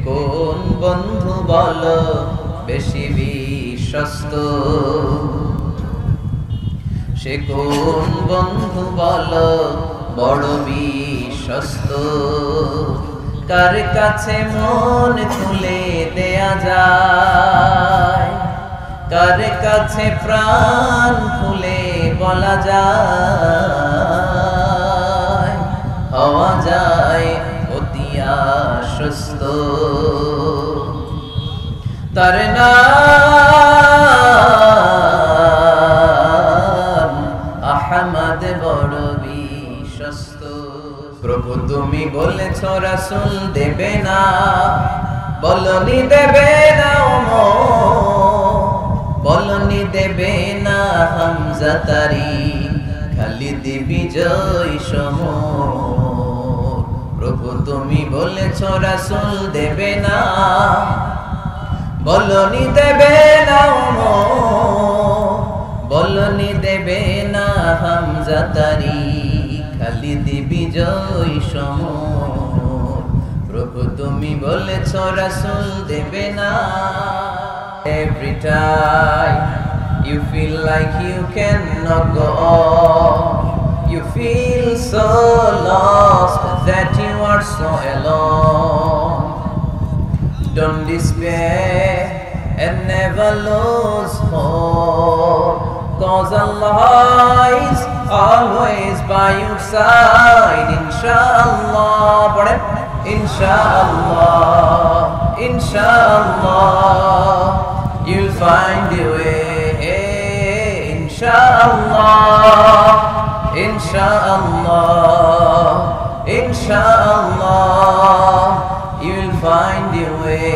কোন বন্ধু বলো বেশি বিশ্বস্ত, সে কোন বন্ধু বলো বড় বিশ্বস্ত, কার কাছে মন খুলে দেয়া যায়, কার কাছে প্রাণ খুলে বলা যায়, হওয়া যায় অতি আশ্বস্ত। তার নাম আহমদ বড় বিশ্বস্ত। প্রভু তুমি বলেছ রাসূল দেবে না, বলনি দেবে না বলনি দেবে না হামজা তারি, খালিদ বিজয় সমর। প্রভু তুমি বলেছ রাসূল দেবে না, বলনি দেবে না বলনি দেবে না হামজা তারি, খালিদ বিজয় সমর। প্রভু তুমি বলেছ রাসূল দেবে না। Every time you feel like you cannot go on, you feel so lost that you are so alone. Don't despair and never lose hope, 'cause Allah is always by your side. Inshallah, Inshallah, Inshallah, you'll find your way. Inshallah, Inshallah, Inshallah, you'll find your way.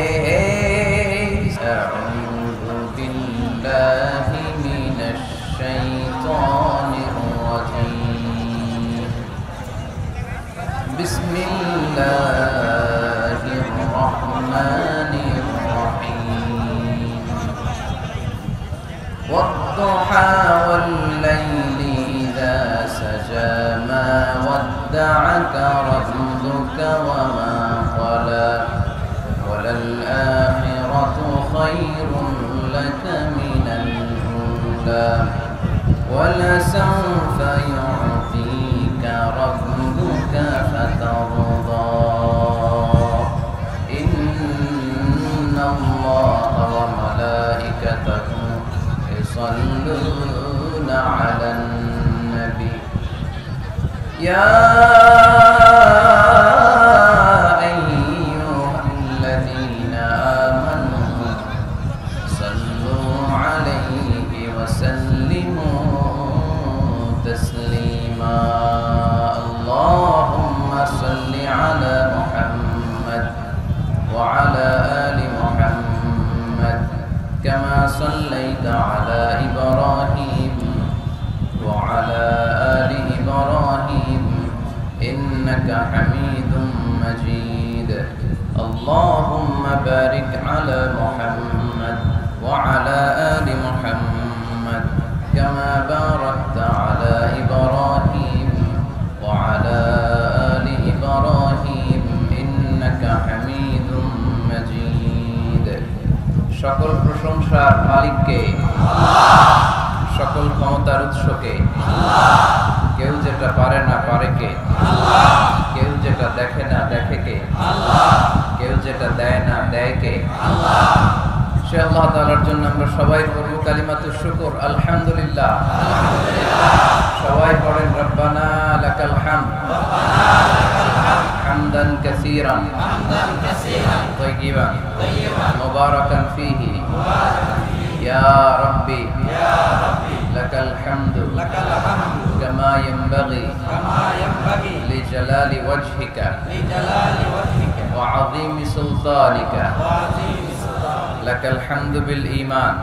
A'udhu billahi minash shaitanir rajim. Bismillahir rahmanir rahim. Wad-duha wal-layli idha saja, ma wadda'aka rabbuka wa ma qala, walal-akhiratu khayrun laka minal ula, walasawfa yu'tika rabbuka fatarda. Inna Allaha wa malaikatahu yusalluna 'alan nabi, ya ayyuhalladhina amanu sallu 'alaihi wa sallimu taslima. Allahumma salli 'ala Muhammad wa 'ala ali Muhammad kama sallaita 'ala Ibrahim wa 'ala ali Ibrahim innaka Hamidum Majid. Allahumma barik 'ala Muhammad wa 'ala ali Muhammad kama barakta 'ala Ibrahim wa 'ala ali Ibrahim innaka Hamidum Majid. সকল প্রশংসার মালিককে আল্লাহ, সকল ক্ষমতার উৎসকে আল্লাহ। কেউ যেটা পারে না পারে কে আল্লাহ, কেউ যেটা দেখে না দেখে কে আল্লাহ, কেউ যেটা দেয় না দেয় কে আল্লাহ। সে আল্লাহ তাআলার জন্য আমরা সবাই পড়ব কালিমাতুশ শুকর, আলহামদুলিল্লাহ। সবাই পড়েন রব্বানা লাকাল হামদ, হামদান কাসীরান তাইয়িবান মুবারাকান ফীহি, ইয়া রাব্বি লাকাল হামদু কামা ইয়ানবাগি লিজালালি ওয়াজহিকা ওয়া আযীমি সুলতানিকা। লাকাল হামদু বিল ঈমান,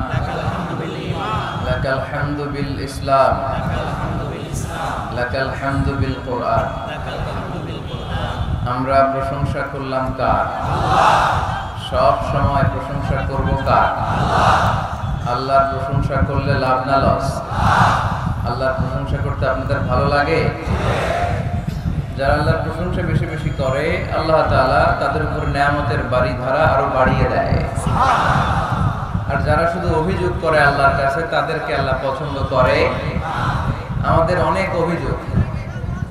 লাকাল হামদু বিল ইসলাম, লাকাল হামদু বিল কুরআন। আমরা প্রশংসা করলাম কার? সব সময় প্রশংসা করব কার? আল্লাহর প্রশংসা করলে লাভ না লস? আল্লাহর প্রশংসা করতে আপনাদের ভালো লাগে? যারা আল্লাহর প্রশংসা বেশি বেশি করে আল্লাহ তাআলা তাদের উপর নেয়ামতের বাড়িধারা আরো বাড়িয়ে দেয়। আর যারা শুধু অভিযোগ করে আল্লাহর কাছে তাদেরকে আল্লাহ পছন্দ করে। আমাদের অনেক অভিযোগ,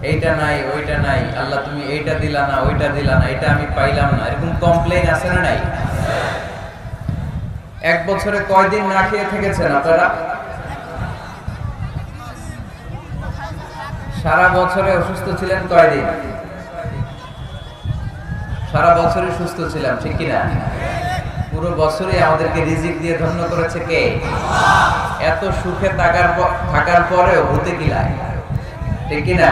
এইটা নাই ওইটা নাই, আল্লাহ তুমি এইটা দিলা না ওইটা দিলা না, এটা আমি পাইলাম না, এরকম কমপ্লেইন আছে না নাই? এক বছরে কয়দিন না খেয়ে থেকেছেন আপনারা? সারা বছরে অসুস্থ ছিলেন কয়দিন? সারা বছরই সুস্থ ছিলাম, ঠিক কিনা? পুরো বছরে আমাদেরকে রিজিক দিয়ে ধন্য করেছে কে? এত সুখে থাকার পরেও হতে কি লাগে, ঠিক কিনা?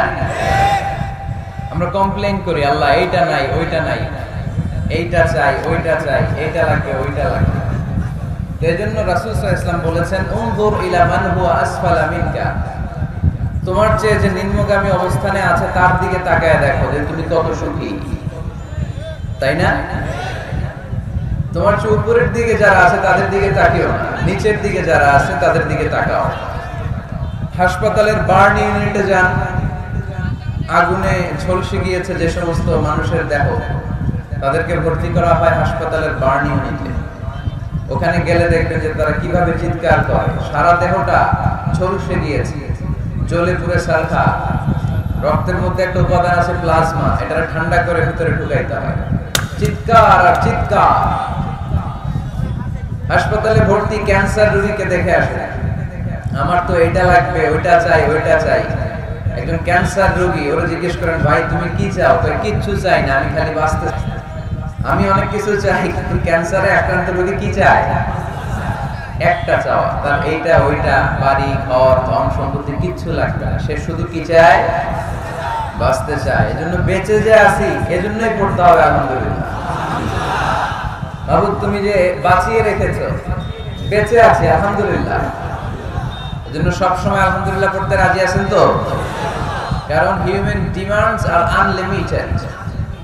আমরা কমপ্লেইন করি আল্লাহ এইটা নাই ওইটা নাই, এইটা চাই ওইটা চাই, এইটা লাগে ওইটা লাগে। এজন্য রাসূল সাল্লাল্লাহু আলাইহি ওয়াসাল্লাম বলেছেন উনজুর ইলা মান হুয়া আসফালা মিনকা, তোমার চেয়ে যে নিম্নগামী অবস্থানে আছে তার দিকে তাকায় দেখো যে তুমি কত সুখী, তাই না? তোমার চেয়ে উপরের দিকে যারা আছে তাদের দিকে তাকিও না, নিচের দিকে যারা আছে তাদের দিকে তাকাও। হাসপাতালের বার্ন ইউনিটে যান, আগুনে ঝলসে গিয়েছে যে সমস্ত মানুষের দেহ, তাদেরকে ভর্তি করা হয় হাসপাতালের বার্ন ইউনিটে। ওখানে গেলে দেখবেন যে তারা কিভাবে চিৎকার করে, সারা দেহটা ঝলসে গিয়েছে, জ্বলে পুড়ে ছারখার। রক্তের মধ্যে একটা উপাদান আছে প্লাজমা, এটা ঠান্ডা করে ভিতরে ঢুকাইতে হয়, চিৎকার আর চিৎকার। হাসপাতালে ভর্তি ক্যান্সার রোগীকে দেখে আসে, আমার তো এটা লাগবে ওইটা চাই ওইটা চাই। একজন ক্যান্সার রোগী, ওরা জিজ্ঞেস করেন ভাই তুমি কি চাও? তো কিচ্ছু চাই না, আমি খালি বাঁচতে চাই। আমি অনেক কিছু চাই, কিন্তু ক্যান্সারে আক্রান্ত রোগী কি চায়? একটা চাওয়া, তার এইটা ওইটা, বাড়ি ঘর ধন সম্পত্তি কিচ্ছু লাগবে না, সে শুধু কি চায়? বাঁচতে চায়। এজন্য বেঁচে যে আছি এজন্যই পড়তে হবে আলহামদুলিল্লাহ। বাবু তুমি যে বাঁচিয়ে রেখেছো, বেঁচে আছি আলহামদুলিল্লাহ, এজন্য সবসময় আলহামদুলিল্লাহ পড়তে রাজি আছেন তো? কারণ হিউম্যান ডিমান্ডস আর আনলিমিটেড,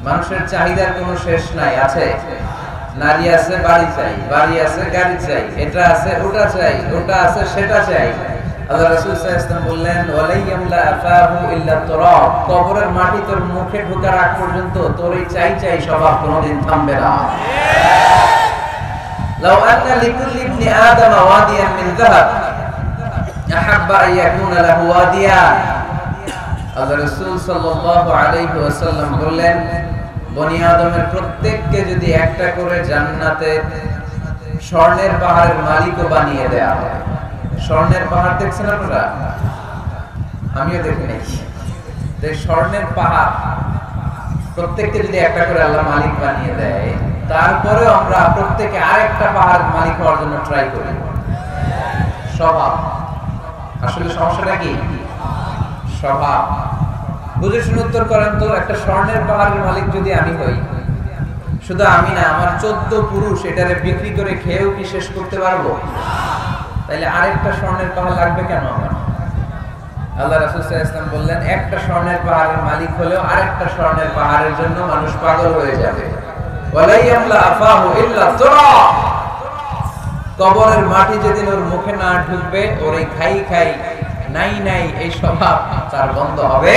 মানুষের চাহিদার কোনো শেষ নাই। আছে নারী আছে বাড়ি চাই, বাড়ি আছে গাড়ি চাই, এটা আছে ওটা চাই, ওটা আছে সেটা চাই। আল্লাহ রাসূল সাল্লাল্লাহু আলাইহি ওয়াসাল্লাম বললেন ওয়ালাইয়ামলা আফাহু ইল্লা তুরাব, কবরের মাটি তোর মুখে ঢোকার আগ পর্যন্ত তোর এই চাই চাই স্বভাব কোনোদিন থামবে না। লাউ আন্না লিকুল্লি ইবনি আদম ওয়াদিয়ান মিন যাহাব আহাব্বা আন ইয়াকুনা লাহু ওয়াদিয়ান। আল্লাহ রাসূল সাল্লাল্লাহু আলাইহি ওয়াসাল্লাম বললেন বনি আদমের প্রত্যেককে যদি একটা করে জান্নাতে স্বর্ণের পাহাড়ের মালিকও বানিয়ে দেয়া হয়। স্বর্ণের পাহাড় দেখছেন আপনারা? আমিও দেখি নাই। স্বর্ণের পাহাড় প্রত্যেককে যদি একটা করে আল্লাহ মালিক বানিয়ে দেয়, তারপরে আমরা প্রত্যেকে আরেকটা পাহাড় মালিক হওয়ার জন্য ট্রাই করি। স্বভাব, আসলে সমস্যাটা কি? স্বভাব। বুঝে শুনে উত্তর করেন তো, একটা স্বর্ণের পাহাড়ের মালিক যদি আমি হই, শুধু আমি না আমার 14 পুরুষ এটারে বিক্রি করে খেয়েও কি শেষ করতে পারবো? তাইলে আরেকটা স্বর্ণের পাহাড় লাগবে কেন আমার? আল্লাহ রাসূল সাল্লাল্লাহু আলাইহি ওয়াসাল্লাম বললেন একটা স্বর্ণের পাহাড়ের মালিক হলেও আরেকটা স্বর্ণের পাহাড়ের জন্য মানুষ পাগল হয়ে যাবে। ওয়ালাইয়ামলা আফাহু ইল্লা তুরাব, কবরের মাটি যেদিন ওর মুখে না ঢুকবে, ওর এই খাই খাই নাই নাই এই স্বভাব তার বন্ধ হবে।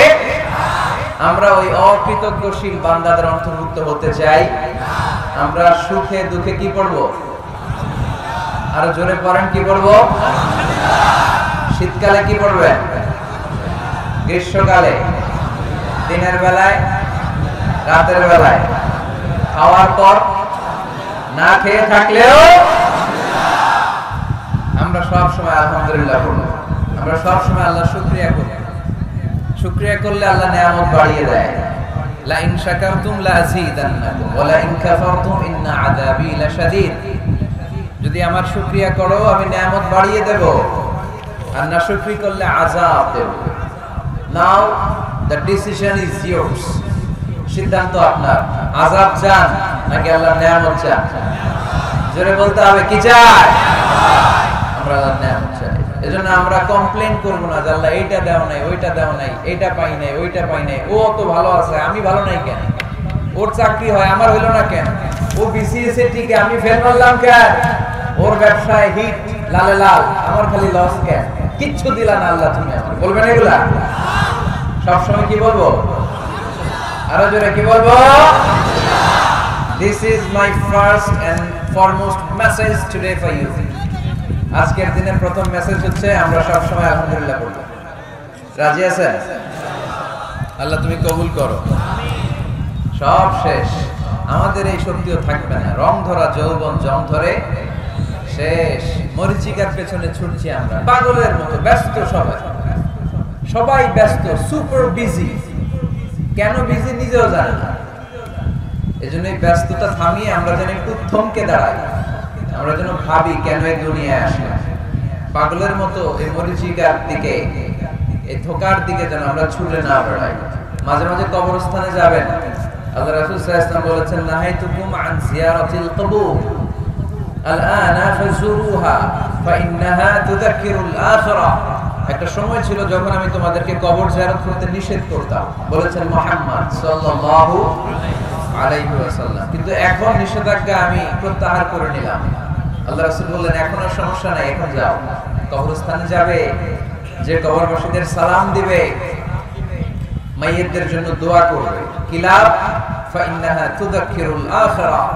আমরা ওই অকৃতজ্ঞশীল বান্দাদের অন্তর্ভুক্ত হতে চাই। আমরা সুখে দুঃখে কি পড়বো? আরো জোরে পড়েন, কি পড়বো? শীতকালে কি পড়বেন? গ্রীষ্মকালে, দিনের বেলায়, রাতের বেলায়, খাওয়ার পর, না খেয়ে থাকলেও আমরা সব সময় আলহামদুলিল্লাহ বলবো। আমরা সব সময় আল্লাহ শুকরিয়া করব। শুকরিয়া করলে আল্লাহ নিয়ামত বাড়িয়ে দেয়। লা ইন শাকারতুম লা আযীদান্নাকুম ওয়া লা ইন কাফারতুম ইন্না আযাবী লাশাদীদ। যদি আমার শুকরিয়া করো আমি নিয়ামত বাড়িয়ে দেব, আর না শুকরি করলে আযাব দেব। নাও দ্য ডিসিশন ইজ ইয়োর্স, সিদ্ধান্ত আপনার। আযাব চান নাকি আল্লাহর নিয়ামত চান? জোরে বলতে হবে, কি চাই? আমরা আল্লাহর নিয়ামত চাই। এজন্য আমরা কমপ্লেইন করব না যে আল্লাহ এইটা দাও নাই ওইটা দাও নাই, এইটা পাই নাই ওইটা পাই নাই, ও তো ভালো আছে আমি ভালো নাই কেন, ওর চাকরি হয় আমার হইল না কেন, ও বিসিএস এ টিকে আমি ফেল করলাম কেন, ওর ব্যবসায় হিট লালে লাল আমার খালি লস কেন, কিচ্ছু দিলা না আল্লাহ তুমি আমার, বলবেন এগুলা? সবসময় কি বলবো? আরো জোরে কি বলবো? This is my first and foremost message today for you. আজকের দিনের প্রথম মেসেজ হচ্ছে আমরা সব সময় আলহামদুলিল্লাহ বলবো। রাজি আছেন? আল্লাহ তুমি কবুল করো। সব শেষ, আমাদের এই শক্তিও থাকবে না। রং ধরা যৌবন জং ধরে শেষ। মরিচিকার পেছনে ছুটছি আমরা পাগলের মতো, ব্যস্ত সবাই ব্যস্ত, সুপার বিজি। কেন বিজি নিজেও জানে না। এজন্য এই ব্যস্ততা থামিয়ে আমরা যেন একটু থমকে দাঁড়াই, আমরা যেন ভাবি কেন এই দুনিয়ায় আসলাম। পাগলের মতো এই মরিচিকার দিকে, এই ধোকার দিকে যেন আমরা ছুটে না বেড়াই। মাঝে মাঝে কবরস্থানে যাবেন। আল্লাহ রাসূল সাল্লাল্লাহু আলাইহি ওয়াসাল্লাম বলেছেন, নাহাইতুকুম আন জিয়ারাতিল কবুর আলআনা ফাজুরুহা ফাইন্নাহা তুযাক্কিরুল আখিরাহ। একটা সময় ছিল যখন আমি তোমাদেরকে কবর জিয়ারত করতে নিষেধ করতাম, বলেছেন মুহাম্মদ সাল্লাল্লাহু আলাইহি ওয়াসাল্লাম। কিন্তু এখন নিষেধাজ্ঞা আমি প্রত্যাহার করে নিলাম। আল্লাহ রাসূল বললেন, এখন আর সমস্যা নাই, এখন যাও, কবরস্থানে যাবে, যে কবরবাসীদের সালাম দিবে, মাইয়িতদের জন্য দোয়া করবে। কিলাব ফাইন্নাহা তুযাক্কিরুল আখিরাহ।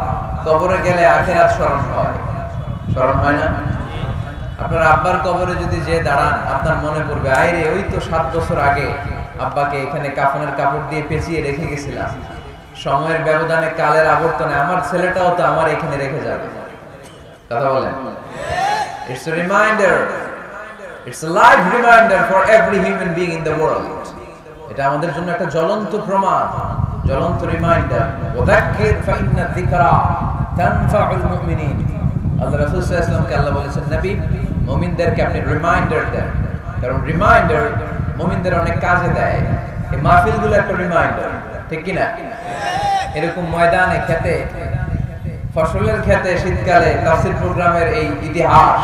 কবরে গেলে আখিরাত স্মরণ হয়, স্মরণ হয় না? আপনার আব্বার কবরে যদি যে দাঁড়ান, আপনার মনে পড়বে, আইরে ওই তো 7 বছর আগে আব্বাকে এখানে কাফনের কাপড় দিয়ে পেঁচিয়ে রেখে গেছিলাম। সময়ের ব্যবধানে, কালের আবর্তনে আমার ছেলেটাও তো আমার এখানে রেখে যাবে। কথা বলেন? It's a reminder. It's a live reminder for every human being in the world. এটা আমাদের জন্য একটা জ্বলন্ত প্রমাণ, জ্বলন্ত রিমাইন্ডার। ওয়াযাক্কির ফাইন্না যিকরা তানফাউল মুমিনিন। আল্লাহ রাসূল সাল্লাল্লাহু আলাইহি ওয়াসাল্লামকে আল্লাহ বলেছেন, নবী, মুমিনদেরকে আপনি রিমাইন্ডার দেন, কারণ রিমাইন্ডার মুমিনদের অনেক কাজে দেয়। এই মাহফিলগুলো একটা রিমাইন্ডার, ঠিক কি না? এরকম ময়দানে, খেতে, ফসলের খেতে শীতকালে তাফসীর প্রোগ্রামের এই ইতিহাস,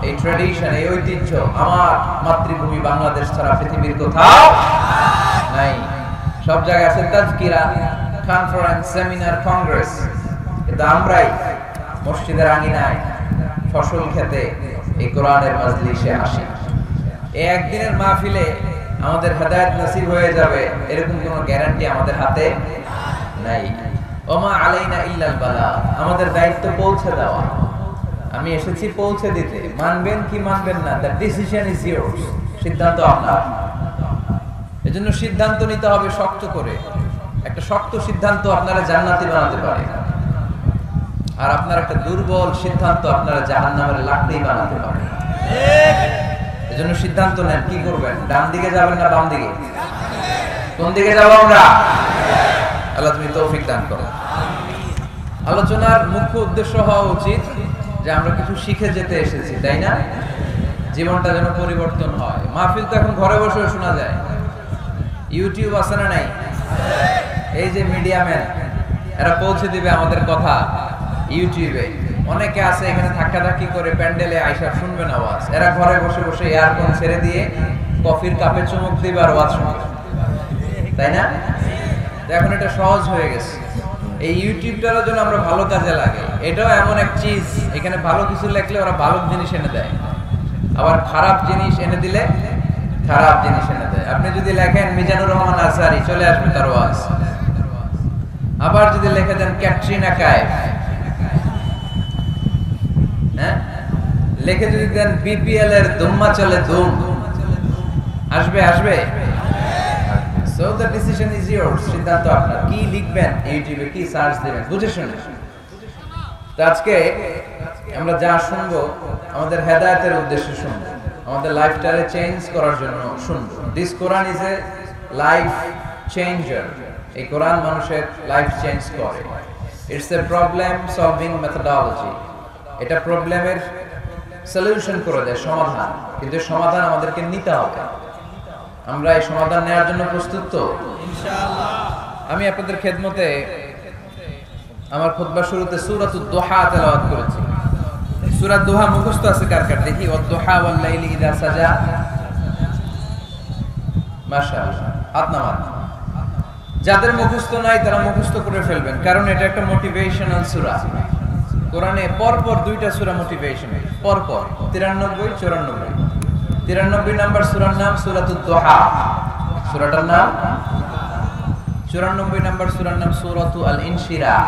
এই ট্র্যাডিশন, এই ঐতিহ্য আমার মাতৃভূমি বাংলাদেশ ছাড়া পৃথিবীর কোথাও নাই। সব জায়গায় আছে তাজকিরা, কনফারেন্স, সেমিনার, কংগ্রেস, কিন্তু আমরাই মসজিদের আঙিনায়, ফসল খেতে, এই কোরআনের মাজলিসে আসি। এই একদিনের মাহফিলে আমাদের হেদায়েত নসিব হয়ে যাবে এরকম কোনো গ্যারান্টি আমাদের হাতে নাই। ওমা আলাইনা ইল্লাল বালাগ। আমাদের দায়িত্ব পৌঁছে দেওয়া। আমি এসেছি পৌঁছে দিতে। মানবেন কি মানবেন না, দ্য ডিসিশন ইজ ইয়োরস। সিদ্ধান্ত আপনার। এজন্য সিদ্ধান্ত নিতে হবে শক্ত করে। একটা শক্ত সিদ্ধান্ত আপনারা জান্নাতি বানাতে পারে, আর আপনার একটা দুর্বল সিদ্ধান্ত আপনারা জাহান্নামের লাকড়ি বানাতে পারে। এজন্য সিদ্ধান্ত নেন, কি করবেন? ডান দিকে যাবেন না বাম দিকে? কোন দিকে যাব আমরা? আল্লাহ তুমি তৌফিক দান করো। আলোচনার মুখ্য উদ্দেশ্য হওয়া উচিত যে আমরা কিছু শিখে যেতে এসেছি, তাই না? জীবনটা যেন পরিবর্তন হয়। মাহফিল তো এখন ঘরে বসে শোনা যায়। ইউটিউব আছে না নাই? এই যে মিডিয়াম্যান, এরা পৌঁছে দিবে আমাদের কথা ইউটিউবে। অনেকে আছে এখানে ধাক্কাধাক্কি করে প্যান্ডেলে আইসা শুনবেন আওয়াজ। এরা ঘরে বসে বসে এয়ারফোন ছেড়ে দিয়ে কফির কাপে চুমুক দিবে আর আওয়াজ শুনবে, তাই না? এখন এটা সহজ হয়ে গেছে। এই ইউটিউবটার জন্য আমরা ভালো কাজে লাগে। এটাও এমন এক চিজ, এখানে ভালো কিছু লেখলে ওরা ভালো জিনিস এনে দেয়, আবার খারাপ জিনিস এনে দিলে খারাপ জিনিস এনে দেয়। আপনি যদি লেখেন মিজানুর রহমান আজহারি, চলে আসবে তার ওয়াজ। আবার যদি লিখে দেন ক্যাটরিনা কাইফ, হ্যাঁ, লিখে যদি দেন বিপিএল এর দুম্মা চলে ধুম, আসবে। So the decision is yours. সিদ্ধান্ত আপনার। কি লিখবেন ইউটিউবে, কি সার্চ দিবেন, বুঝে শুনে। তো আজকে আমরা যা শুনবো আমাদের হেদায়েতের উদ্দেশ্যে শুনবো, আমাদের লাইফটারে চেঞ্জ করার জন্য শুনবো। This Quran is a life changer. এই কোরআন মানুষের লাইফ চেঞ্জ করে। It's a problem solving methodology. এটা প্রবলেমের সলিউশন করে দেয়, সমাধান। কিন্তু সমাধান আমাদেরকে নিতে হবে। আমরা এই সমাধান নেওয়ার জন্য প্রস্তুত তো? ইনশাআল্লাহ। আমি আপনাদের খেদমতে আমার খুতবা শুরুতে সূরাতুদ দুহা তেলাওয়াত করেছি। সূরা দুহা মুখস্থ আছে কার কার? দেখি। ওয়াদ-দুহা ওয়াল-লাইলি ইযা সাজা। মাশাআল্লাহ, হাত নামান। যাদের মুখস্থ নাই তারা মুখস্থ করে ফেলবেন, কারণ এটা একটা মোটিভেশনাল সূরা। কোরআনে পরপর দুইটা সূরা মোটিভেশনাল, পরপর 93 94। 93 নাম্বার সূরার নাম সূরাতুদ দুহা। সূরাটার নাম 94 নম্বর সূরার নাম সূরাতু আল ইনশিরাহ।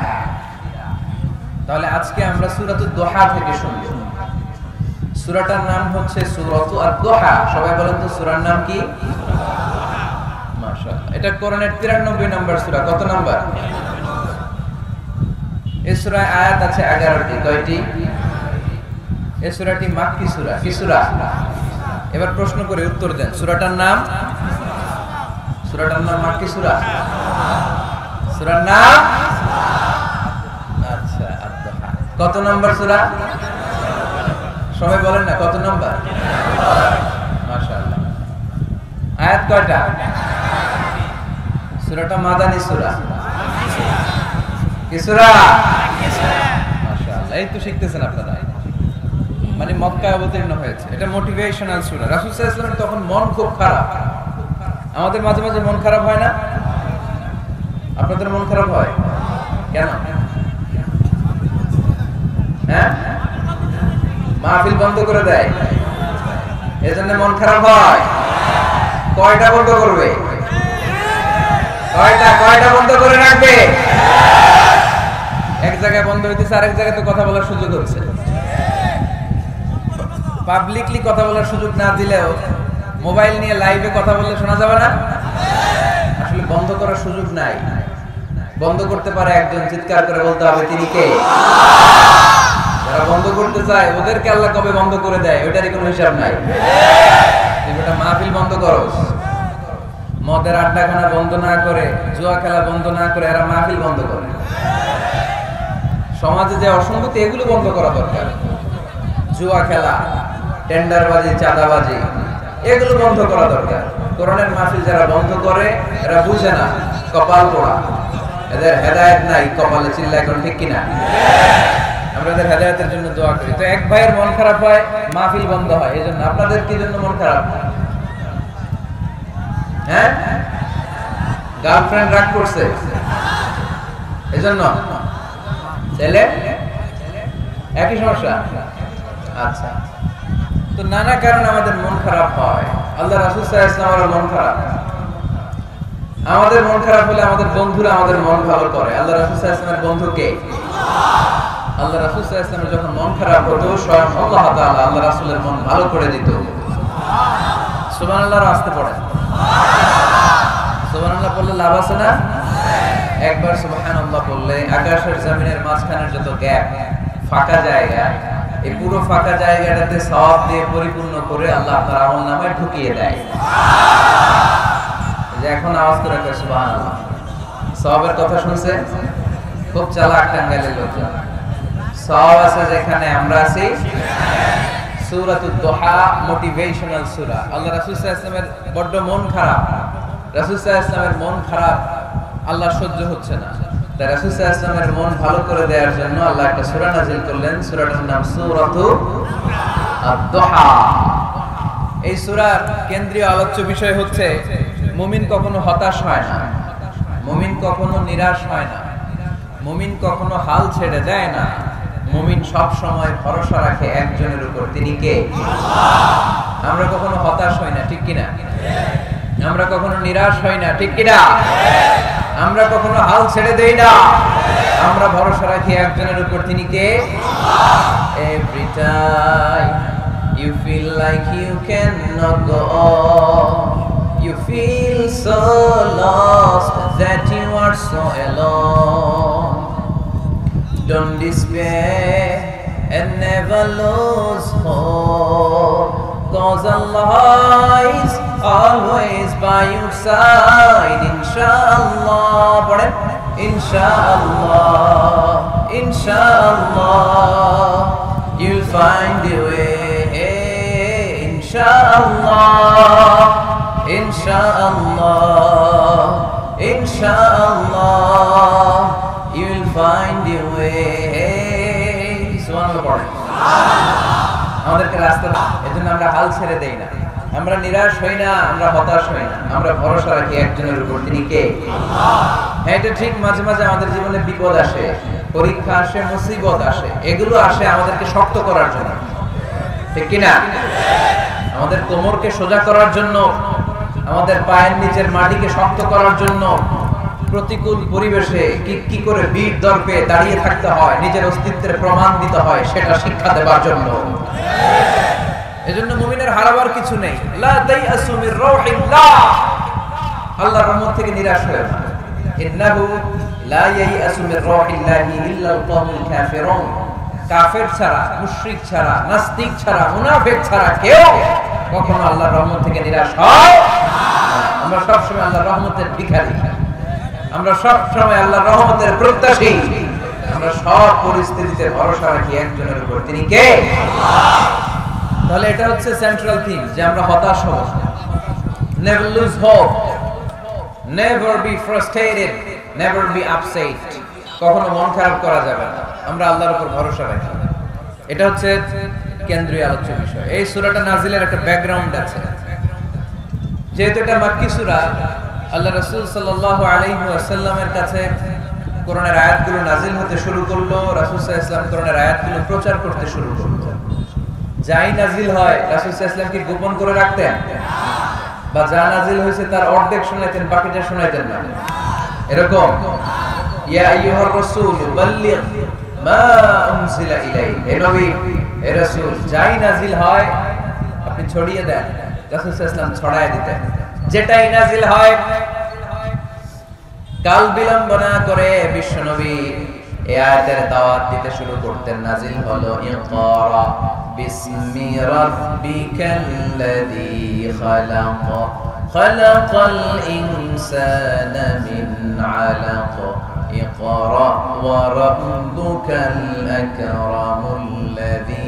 তাহলে আজকে আমরা সূরাতুদ দুহা থেকে শুনব। সূরাটার নাম হচ্ছে সূরাতু আদ-দুহা। সবাই বলেন তো সূরার নাম কি? মাশাআল্লাহ। এটা কোরআনের 93 নম্বর সূরা। কত নাম্বার? এই সূরায় আয়াত আছে 11টি। কয়টি? এই সূরাটি মাক্কি সূরা। কি সূরা? এবার প্রশ্ন করে উত্তর দেন। সূরাটার নাম মাক্কি সূরা। সূরার নাম আচ্ছা আদ-দুহা। কত নম্বর সূরা? সবাই বলেন না কত নাম্বার? মাশাআল্লাহ। আয়াত কয়টা? সূরাটা মাদানী সূরা। কি সূরা? মাশাআল্লাহ। এই তো শিখতেছেন আপনারা। মানে মক্কায় অবতীর্ণ হয়েছে। এটা মোটিভেশনাল সূরা। রাসূল সাল্লাল্লাহু আলাইহি ওয়াসাল্লাম তখন মন খুব খারাপ। আমাদের মাঝে মাঝে মন খারাপ হয় না? আপনাদের মন খারাপ হয় কেন? হ্যাঁ, মাহফিল বন্ধ করে দেয়, এজন্য মন খারাপ হয়। কয়টা বন্ধ করবে? কয়টা বন্ধ করে রাখবে? এক জায়গায় বন্ধ হইতেছে, আরেক জায়গায় তো কথা বলার সুযোগ হচ্ছে। পাবলিকলি কথা বলার সুযোগ না দিলেও মোবাইল নিয়ে লাইভে কথা বললে শোনা যাবে না? আসলে বন্ধ করার সুযোগ নাই। বন্ধ করতে পারে একজন, চিৎকার করে বলতে হবে তিনি কে? যারা বন্ধ করতে চায় ওদেরকে আল্লাহ কবে বন্ধ করে দেয় ওইটারই কোনো হিসাব নাই। এটা মাহফিল বন্ধ করো, মদের আড্ডাখানা বন্ধ না করে, জুয়া খেলা বন্ধ না করে এরা মাহফিল বন্ধ করে। সমাজে যে অসঙ্গতি এগুলো বন্ধ করা দরকার। জুয়া খেলা, টেন্ডারবাজি, চাঁদাবাজি এগুলো বন্ধ করা দরকার। কোরআনের মাহফিল যারা বন্ধ করে এরা বুঝে না, কপাল পোড়া, এদের হেদায়েত নাই। কপালে চিল্লায় কোন ঠিক কিনা? আমাদের হেদায়েতের জন্য দোয়া করি। তো এক ভাইয়ের মন খারাপ হয়, মাহফিল বন্ধ হয়। এজন্য আপনাদের কি জন্য মন খারাপ? হ্যাঁ, গার্লফ্রেন্ড রাগ করছে এজন্য? ছেলে একই সমস্যা? আচ্ছা, তো নানা কারণে আমাদের মন খারাপ হয়। আল্লাহ রাসূল সাল্লাল্লাহু আলাইহি ওয়াসাল্লামের মন খারাপ। আমাদের মন খারাপ হলে আমাদের বন্ধুরা আমাদের মন ভালো করে। আল্লাহ রাসূল সাল্লাল্লাহু আলাইহি ওয়াসাল্লামের বন্ধু কে? আল্লাহ রাসূল সাল্লাল্লাহু আলাইহি ওয়াসাল্লামের যখন মন খারাপ হতো স্বয়ং আল্লাহ তাআলা আল্লাহ রাসূলের মন ভালো করে দিত। সুবহানাল্লাহ। আসতে পড়ে সুবহানাল্লাহ বললে লাভ আছে না? একবার সুবহানাল্লাহ বললে আকাশের জমিনের মাঝখানের যত গ্যাপ, ফাঁকা জায়গা, এই পুরো ফাঁকা জায়গাটাতে সওয়াব দিয়ে পরিপূর্ণ করে আল্লাহ আপনার আমলনামায় ঢুকিয়ে দেয়। যে এখন আওয়াজ করে সুবহানাল্লাহ। সওয়াবের কথা শুনছে? খুব চালাক টাঙ্গাইলের লোকজন। সওয়াব আছে যেখানে আমরা আছি। সূরাতুদ দুহা মোটিভেশনাল সূরা। আল্লাহ রাসূল সাল্লাল্লাহু আলাইহি ওয়াসাল্লামের বড় মন খারাপ। রাসূল সাল্লাল্লাহু আলাইহি ওয়াসাল্লামের মন খারাপ, আল্লাহ সহ্য হচ্ছে না। তাই রাসূল সাল্লাল্লাহু আলাইহি ওয়াসাল্লামের মন ভালো করে দেওয়ার জন্য আল্লাহ একটা সূরা নাযিল করলেন। সূরাটার নাম সূরাতু আদ-দুহা। এই সূরার কেন্দ্রীয় আলোচ্য বিষয় হচ্ছে মুমিন কখনো হতাশ হয় না, মুমিন কখনো নিরাশ হয় না, মুমিন কখনো হাল ছেড়ে দেয় না। মুমিন সব সময় ভরসা রাখে একজনের উপর, তিনি কে? আল্লাহ। আমরা কখনো হতাশ হই না, ঠিক কিনা? আমরা কখনো নিরাশ হই না, ঠিক কিনা? আমরা কখনো হাল ছেড়ে দেই না, আমরা ভরসা রাখি একজনের উপর, তিনি কে? আল্লাহ। Every time you feel like you cannot go on, you feel so lost that you are so alone. Don't despair and never lose hope, 'cause Allah is always by your side. Inshallah, pade inshallah, inshallah you'll find a way. Inshallah, inshallah, inshallah you'll find your way. Subhanallah pade আমাদেরকে রাস্তা, এজন্য আমরা হাল ছেড়ে দেই না, আমরা নিরাশ হই না, আমরা হতাশ হই না, আমরা ভরসা রাখি একজনের উপর, তিনি কে? আল্লাহ। হ্যাঁ, এটা ঠিক। মাঝে মাঝে আমাদের জীবনে বিপদ আসে, পরীক্ষা আসে, মুসিবত আসে, এগুলো আসে আমাদেরকে শক্ত করার জন্য, ঠিক কি না? আমাদের কোমরকে সোজা করার জন্য, আমাদের পায়ের নিচের মাটিকে শক্ত করার জন্য, প্রতিকূল পরিবেশে কি করে বীর দর্পে দাঁড়িয়ে থাকতে হয়, নিজের অস্তিত্বের প্রমাণ দিতে হয়, সেটা শিক্ষা দেবার জন্য। এজন্য মুমিনের হারাবার কিছু নেই। লা তাইয়াসু মির রাউহিল্লাহ, আল্লাহর রহমত থেকে নিরাশ হয় না। ইন্নাহু লা ইয়াইয়াসু মির রাউহিল্লাহি ইল্লাল কওমুল কাফিরুন, কাফের ছাড়া, মুশরিক ছাড়া, নাস্তিক ছাড়া, মুনাফিক ছাড়া কেউ কখনো আল্লাহর রহমত থেকে নিরাশ হয় না। আমরা সব সময় আল্লাহর রহমতের ভিখারি, আমরা সব সময় আল্লাহর রহমতের প্রত্যাশী, আমরা সব পরিস্থিতিতে ভরসা রাখি একজনের উপর, তিনি কে? আল্লাহ। তাহলে এটা হচ্ছে সেন্ট্রাল থিম, যে আমরা হতাশ হব না। Never lose hope, never be frustrated, never be upset, কখনো মন খারাপ করা যাবে না, আমরা আল্লাহর উপর ভরসা রাখি। এটা হচ্ছে কেন্দ্রীয় আলোচ্য বিষয়। এই সূরাটা নাজিলের একটা ব্যাকগ্রাউন্ড আছে। যেহেতু এটা মাক্কি সূরা, আল্লাহ রাসূল সাল্লাল্লাহু আলাইহি ওয়াসাল্লামের কাছে কোরআনের আয়াতগুলো নাজিল হতে শুরু করলো, রাসূল সাল্লাল্লাহু আলাইহি ওয়াসাল্লাম কোরআনের আয়াতগুলো প্রচার করতে শুরু করলো। যাই নাজিল হয় রাসূল সাল্লাল্লাহু আলাইহি ওয়াসাল্লাম কি গোপন করে রাখতেন? বা যা নাজিল হয়েছে তার অর্ধেক শোনাইতেন, বাকিটা শোনাইতেন না? এরকম ইয়া আইয়ুহার রাসূল বাল্লিগ মা উনজিলা ইলাইহি, হে নবী, হে রাসূল, যাই নাজিল হয় আপনি ছড়িয়ে দেন। রাসূল সাল্লাল্লাহু আলাইহি ওয়াসাল্লাম ছড়ায় দিতেন। যেটাই নাজিল হয় কাল বিলম্ব না করে বিশ্বনবী এই আয়াতের দাওয়াত দিতে শুরু করতেন। নাজিল হলো ইকরা বিসমি রাব্বিকাল্লাযী খালাক, খালাকাল ইনসানা মিন আলাক, ইকরা ওয়া রাব্বুকাল আকরামুল্লাযী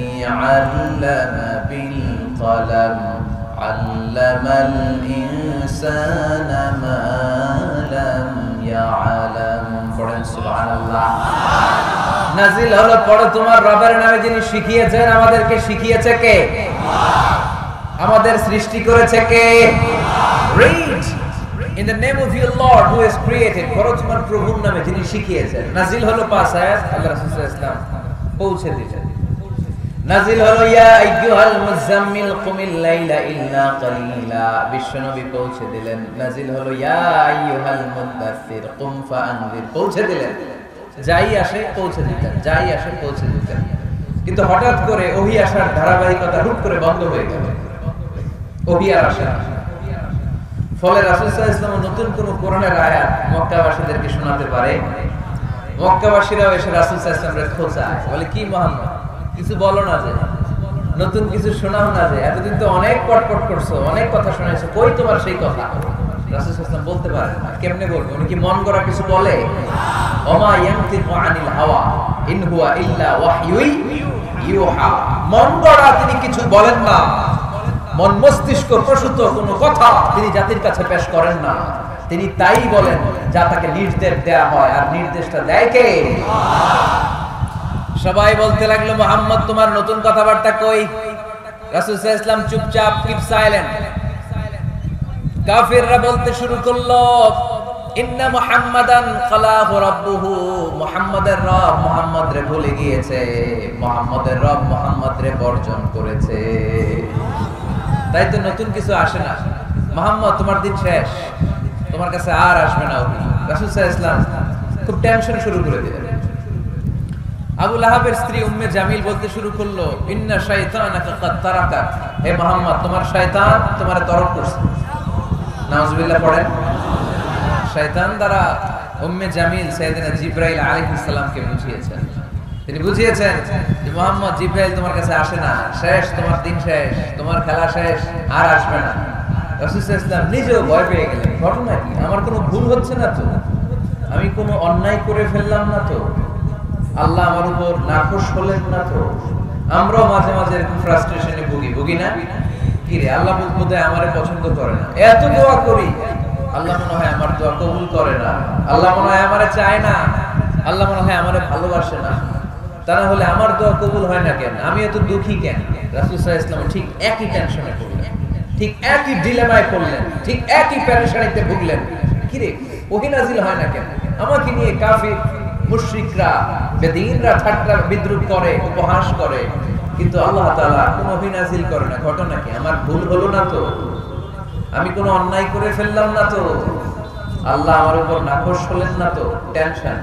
আল্লামা বিল কলম, আল্লামাল ইনসানা মা লাম ইয়ালাম। পড়েন সুবহানাল্লাহ। নাজিল হলো পড়ো তোমার রবের নামে, যিনি শিখিয়েছেন। আমাদেরকে শিখিয়েছে কে? আল্লাহ। আমাদের সৃষ্টি করেছে কে? আল্লাহ। Read in the name of your lord who has created, পড়ো তোমার প্রভুর নামে যিনি শিখিয়েছেন। নাজিল হলো 5 আয়াত, আল্লাহ রাসূল সাল্লাল্লাহু আলাইহি ওয়াসাল্লাম পৌঁছে দিয়েছেন। নাজিল হলো ইয়া আইয়ুহাল মুযাম্মিল কুমিল লাইলা ইল্লা কালিলা, বিশ্বনবী পৌঁছে দিলেন। নাজিল হলো ইয়া আইয়ুহাল মুদাথ্থির কুম ফাআনযির, পৌঁছে দিলেন। যাই আসে পৌঁছে দিতেন, যাই আসে পৌঁছে দিতেন। কিন্তু হঠাৎ করে ওহী আসার ধারাবাহিকতা হুট করে বন্ধ হয়ে গেল, ওহী আর আসে না। ফলে রাসূল সাল্লাল্লাহু আলাইহি ওয়াসাল্লাম নতুন কোন কোরআনের আয়াত মক্কাবাসীদেরকে শোনাতে পারে। মক্কাবাসীরাও এসে রাসূল সাল্লাল্লাহু আলাইহি ওয়াসাল্লামকে খোঁচায়, বলে কি মুহাম্মদ, কিছু বলো না, যে নতুন কিছু শোনাও না, যে এতদিন তো অনেক পটপট করছো, অনেক কথা শোনাইছো, কই তোমার সেই কথা? রাসূল সাল্লাল্লাহু আলাইহি ওয়াসাল্লাম বলতে পারেন না। কেমনে বলবো? উনি কি মন গড়া কিছু বলে? ওমা ইয়ানতিকু আনিল হাওয়া ইন হুয়া ইল্লা ওয়াহয়ুই ইউহা, মন গড়া তিনি কিছু বলেন না, মন মস্তিষ্ক প্রসূত কোনো কথা তিনি জাতির কাছে পেশ করেন না। তিনি তাই বলেন যা তাকে নির্দেশ দেয়া হয়, আর নির্দেশটা দেয় কে? আল্লাহ। সবাই বলতে লাগলো মুহাম্মদ তোমার নতুন কথাবার্তা কই? রাসূল সাল্লাল্লাহু আলাইহি ওয়াসাল্লাম চুপচাপ, কিপ সাইলেন্ট। কাফিররা বলতে শুরু করলো ইন্না মুহাম্মাদান খালাহু রাব্বুহু, মুহাম্মাদের রব মুহাম্মদরে ভুলে গিয়েছে, মুহাম্মাদের রব মুহাম্মদরে বর্জন করেছে, তাই তো নতুন কিছু আসে না। মুহাম্মদ তোমার দিন শেষ, তোমার কাছে আর আসবে না ওহী। রাসূল সাল্লাল্লাহু আলাইহি ওয়াসাল্লাম খুব টেনশন শুরু করে দিলেন। আবু লাহাবের স্ত্রী উম্মে জামিল বলতে শুরু করলো ইন্না শাইতানাকা কাদ তারাকা, হে মুহাম্মদ তোমার শয়তান তোমারে তরক করছে। নাউজুবিল্লাহ পড়েন। শয়তান দ্বারা উম্মে জামিল সাইয়েদনা জিবরাইল আলাইহিস সালামকে বুঝিয়েছেন। তিনি বুঝিয়েছেন যে মুহাম্মদ, জিবরাইল তোমার কাছে আসে না, শেষ, তোমার দিন শেষ, তোমার খেলা শেষ, আর আসবে না। রাসূল সাল্লাল্লাহু আলাইহি ওয়াসাল্লাম নিজেও ভয় পেয়ে গেলেন। ঘটনা কি? আমার কোনো ভুল হচ্ছে না তো? আমি কোনো অন্যায় করে ফেললাম না তো? আল্লাহ আমার উপর নাখোশ হলেন না তো? আমরাও মাঝে মাঝে এরকম ফ্রাস্ট্রেশনে ভুগি না? কি রে, আল্লাহ বোধহয় আমারে পছন্দ করে না, এত দোয়া করি, আল্লাহ মনে হয় আমার দোয়া কবুল করে না, আল্লাহ মনে হয় আমারে চায় না, আল্লাহ মনে হয় আমারে ভালোবাসে না, তা না হলে আমার দোয়া কবুল হয় না কেন? আমি এত দুঃখী কেন? রাসূল সাল্লাল্লাহু আলাইহি ওয়াসাল্লাম ঠিক একই টেনশনে পড়লেন, ঠিক একই ডিলেমায় পড়লেন, ঠিক একই পেরেশানিতে ভুগলেন। কি রে, ওহী নাজিল হয় না কেন? আমাকে নিয়ে কাফির মুশরিকরা বেদিনরা ঠাট্টা বিদ্রুপ করে, উপহাস করে, কিন্তু আল্লাহ তাআলা কোনো ওহী নাজিল করে না। ঘটনা কি? আমার ভুল হলো না তো? আমি কোনো অন্যায় করে ফেললাম না তো? আল্লাহ আমার উপর নাখোশ হলেন না তো? টেনশন।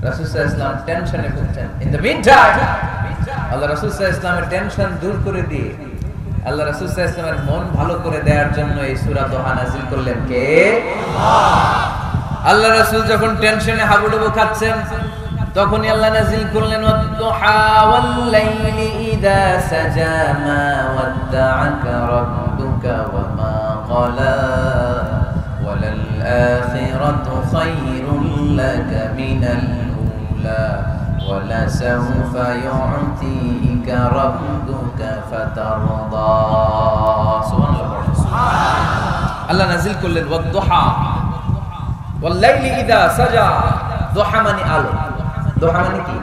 রাসূল সাল্লাল্লাহু আলাইহি ওয়াসাল্লাম টেনশনে ভুগছেন। ইন দ্য মিন টাইম আল্লাহ রাসূল সাল্লাল্লাহু আলাইহি ওয়াসাল্লামের টেনশন দূর করে দিয়ে আল্লাহ রাসূল সাল্লাল্লাহু আলাইহি ওয়াসাল্লামের মন ভালো করে দেওয়ার জন্য এই সূরা দোহা নাযিল করলেন কে? আল্লাহ। আল্লাহ রাসূল যখন টেনশনে হাবুডুবু খাচ্ছেন তখনই আল্লাহ নাযিল করলেন ওয়াদ-দুহা ওয়াল-লাইলি ইযা সাজা মা ওয়াদ্দা'আকা রাব্বুকা ওয়া মা ক্বালা ওয়ালাল আখিরাতু খায়রুল লাকা মিনাল উলা ওয়ালা সাওফা ইউ'তিকা রাব্বুকা ফাতারদা। সুবহানাল্লাহ। আল্লাহ নাযিল করলেন ওয়াদ-দুহা ওয়াল-লাইলি ইযা সাজা। দুহা মানে আলো। দোহা মানে কি?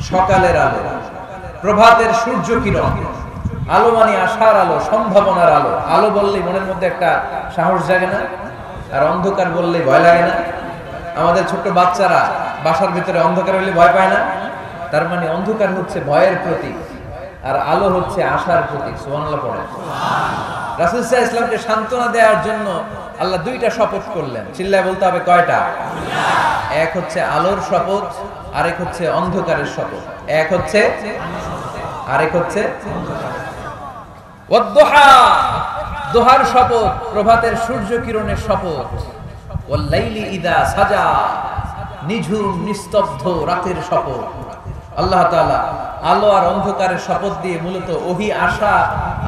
সকালের আলো, প্রভাতের সূর্য কিরণ। আলো মানে আশার আলো, সম্ভাবনার আলো। আলো বললেই মনের মধ্যে একটা সাহস জাগে না? আর অন্ধকার বললেই ভয় লাগে না? আমাদের ছোট্ট বাচ্চারা বাসার ভিতরে অন্ধকার হলে ভয় পায় না? তার মানে অন্ধকার হচ্ছে ভয়ের প্রতীক আর আলো হচ্ছে আশার প্রতীক। সুবহানাল্লাহ পড়েন। রাসূল সাল্লাল্লাহু আলাইহি ওয়াসাল্লামকে সান্ত্বনা দেওয়ার জন্য আল্লাহ দুইটা শপথ করলেন। চিল্লায় বলতে হবে কয়টা? এক হচ্ছে আলোর শপথ, আরেক হচ্ছে অন্ধকারের শপথ। এক হচ্ছে আরেক হচ্ছে ওয়াদ-দুহা, দুহার শপথ, প্রভাতের সূর্য কিরণের শপথ। ওয়াল-লাইলি ইযা সাজা, নিঝুম নিস্তব্ধ রাতের শপথ। আল্লাহ তাআলা আলো আর অন্ধকারের শপথ দিয়ে মূলত ওহী আশা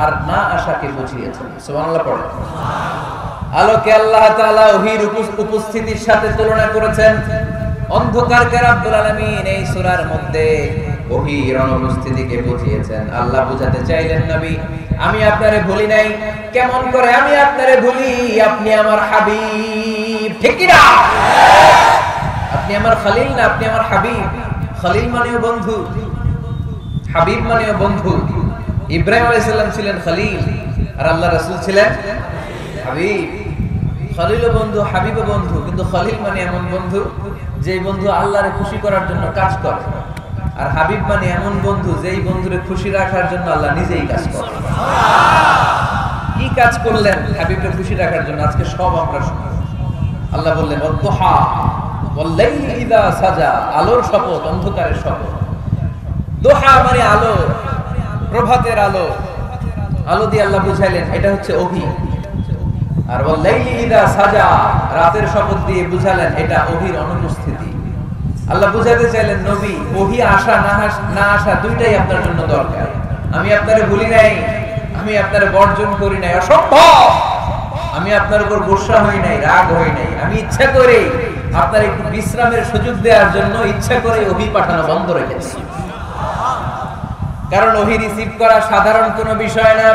আর না আশাকে বুঝিয়েছেন। সুবহানাল্লাহ পড়েন। আলোকে আল্লাহ তাআলা ওহীর উপস্থিতির সাথে তুলনা করেছেন। অন্ধকারকে রব্বুল আলামিন এই সূরার মধ্যে ওহীর অনুপস্থিতিকে বুঝিয়েছেন। আল্লাহ বুঝাতে চাইলেন নবী আমি আপনারে ভুলি নাই। কেমন করে আমি আপনারে ভুলি? আপনি আমার হাবিব, ঠিক কি না? আপনি আমার খলিল না, আপনি আমার হাবিব। খলিল মানেও বন্ধু, হাবিব মানেও বন্ধু। ইব্রাহিম আলাইহিস সালাম ছিলেন খলিল আর আল্লাহ রাসূল ছিলেন হাবিব। খলিল বন্ধু, হাবিব বন্ধু, কিন্তু খলিল মানে এমন বন্ধু যেই বন্ধু আল্লাহরে খুশি করার জন্য কাজ করে, আর হাবিব মানে এমন বন্ধু যেই বন্ধুরে খুশি রাখার জন্য আল্লাহ নিজেই কাজ করে। কি কাজ করলেন হাবিবকে খুশি রাখার জন্য? আজকে সব আমরা শুনি। আল্লাহ বললেন ওয়াদ-দুহা ওয়াল-লাইলি ইযা সাজা, আলোর শপথ, অন্ধকারের শপথ। দুহা মানে আলো, প্রভাতের আলো। আলো দিয়ে আল্লাহ বুঝাইলেন এটা হচ্ছে ওহী। আর ওয়াল-লাইলি ইযা সাজা, রাতের শপথ দিয়ে বুঝালেন এটা ওহীর অনুপস্থিতি। আল্লাহ বুঝাতে চাইলেন নবী ওহী আসা না আসা দুইটাই আপনার জন্য দরকার। আমি আপনারে ভুলি নাই, আমি আপনারে বর্জন করি নাই, অসম্ভব। আমি আপনার উপর গোসা হই নাই, রাগ হই নাই। আমি ইচ্ছা করে আপনার একটু বিশ্রামের সুযোগ দেওয়ার জন্য ইচ্ছা করে ওহী পাঠানো বন্ধ রেখেছি। কারণ ওহী রিসিভ করা সাধারণ কোনো বিষয় না।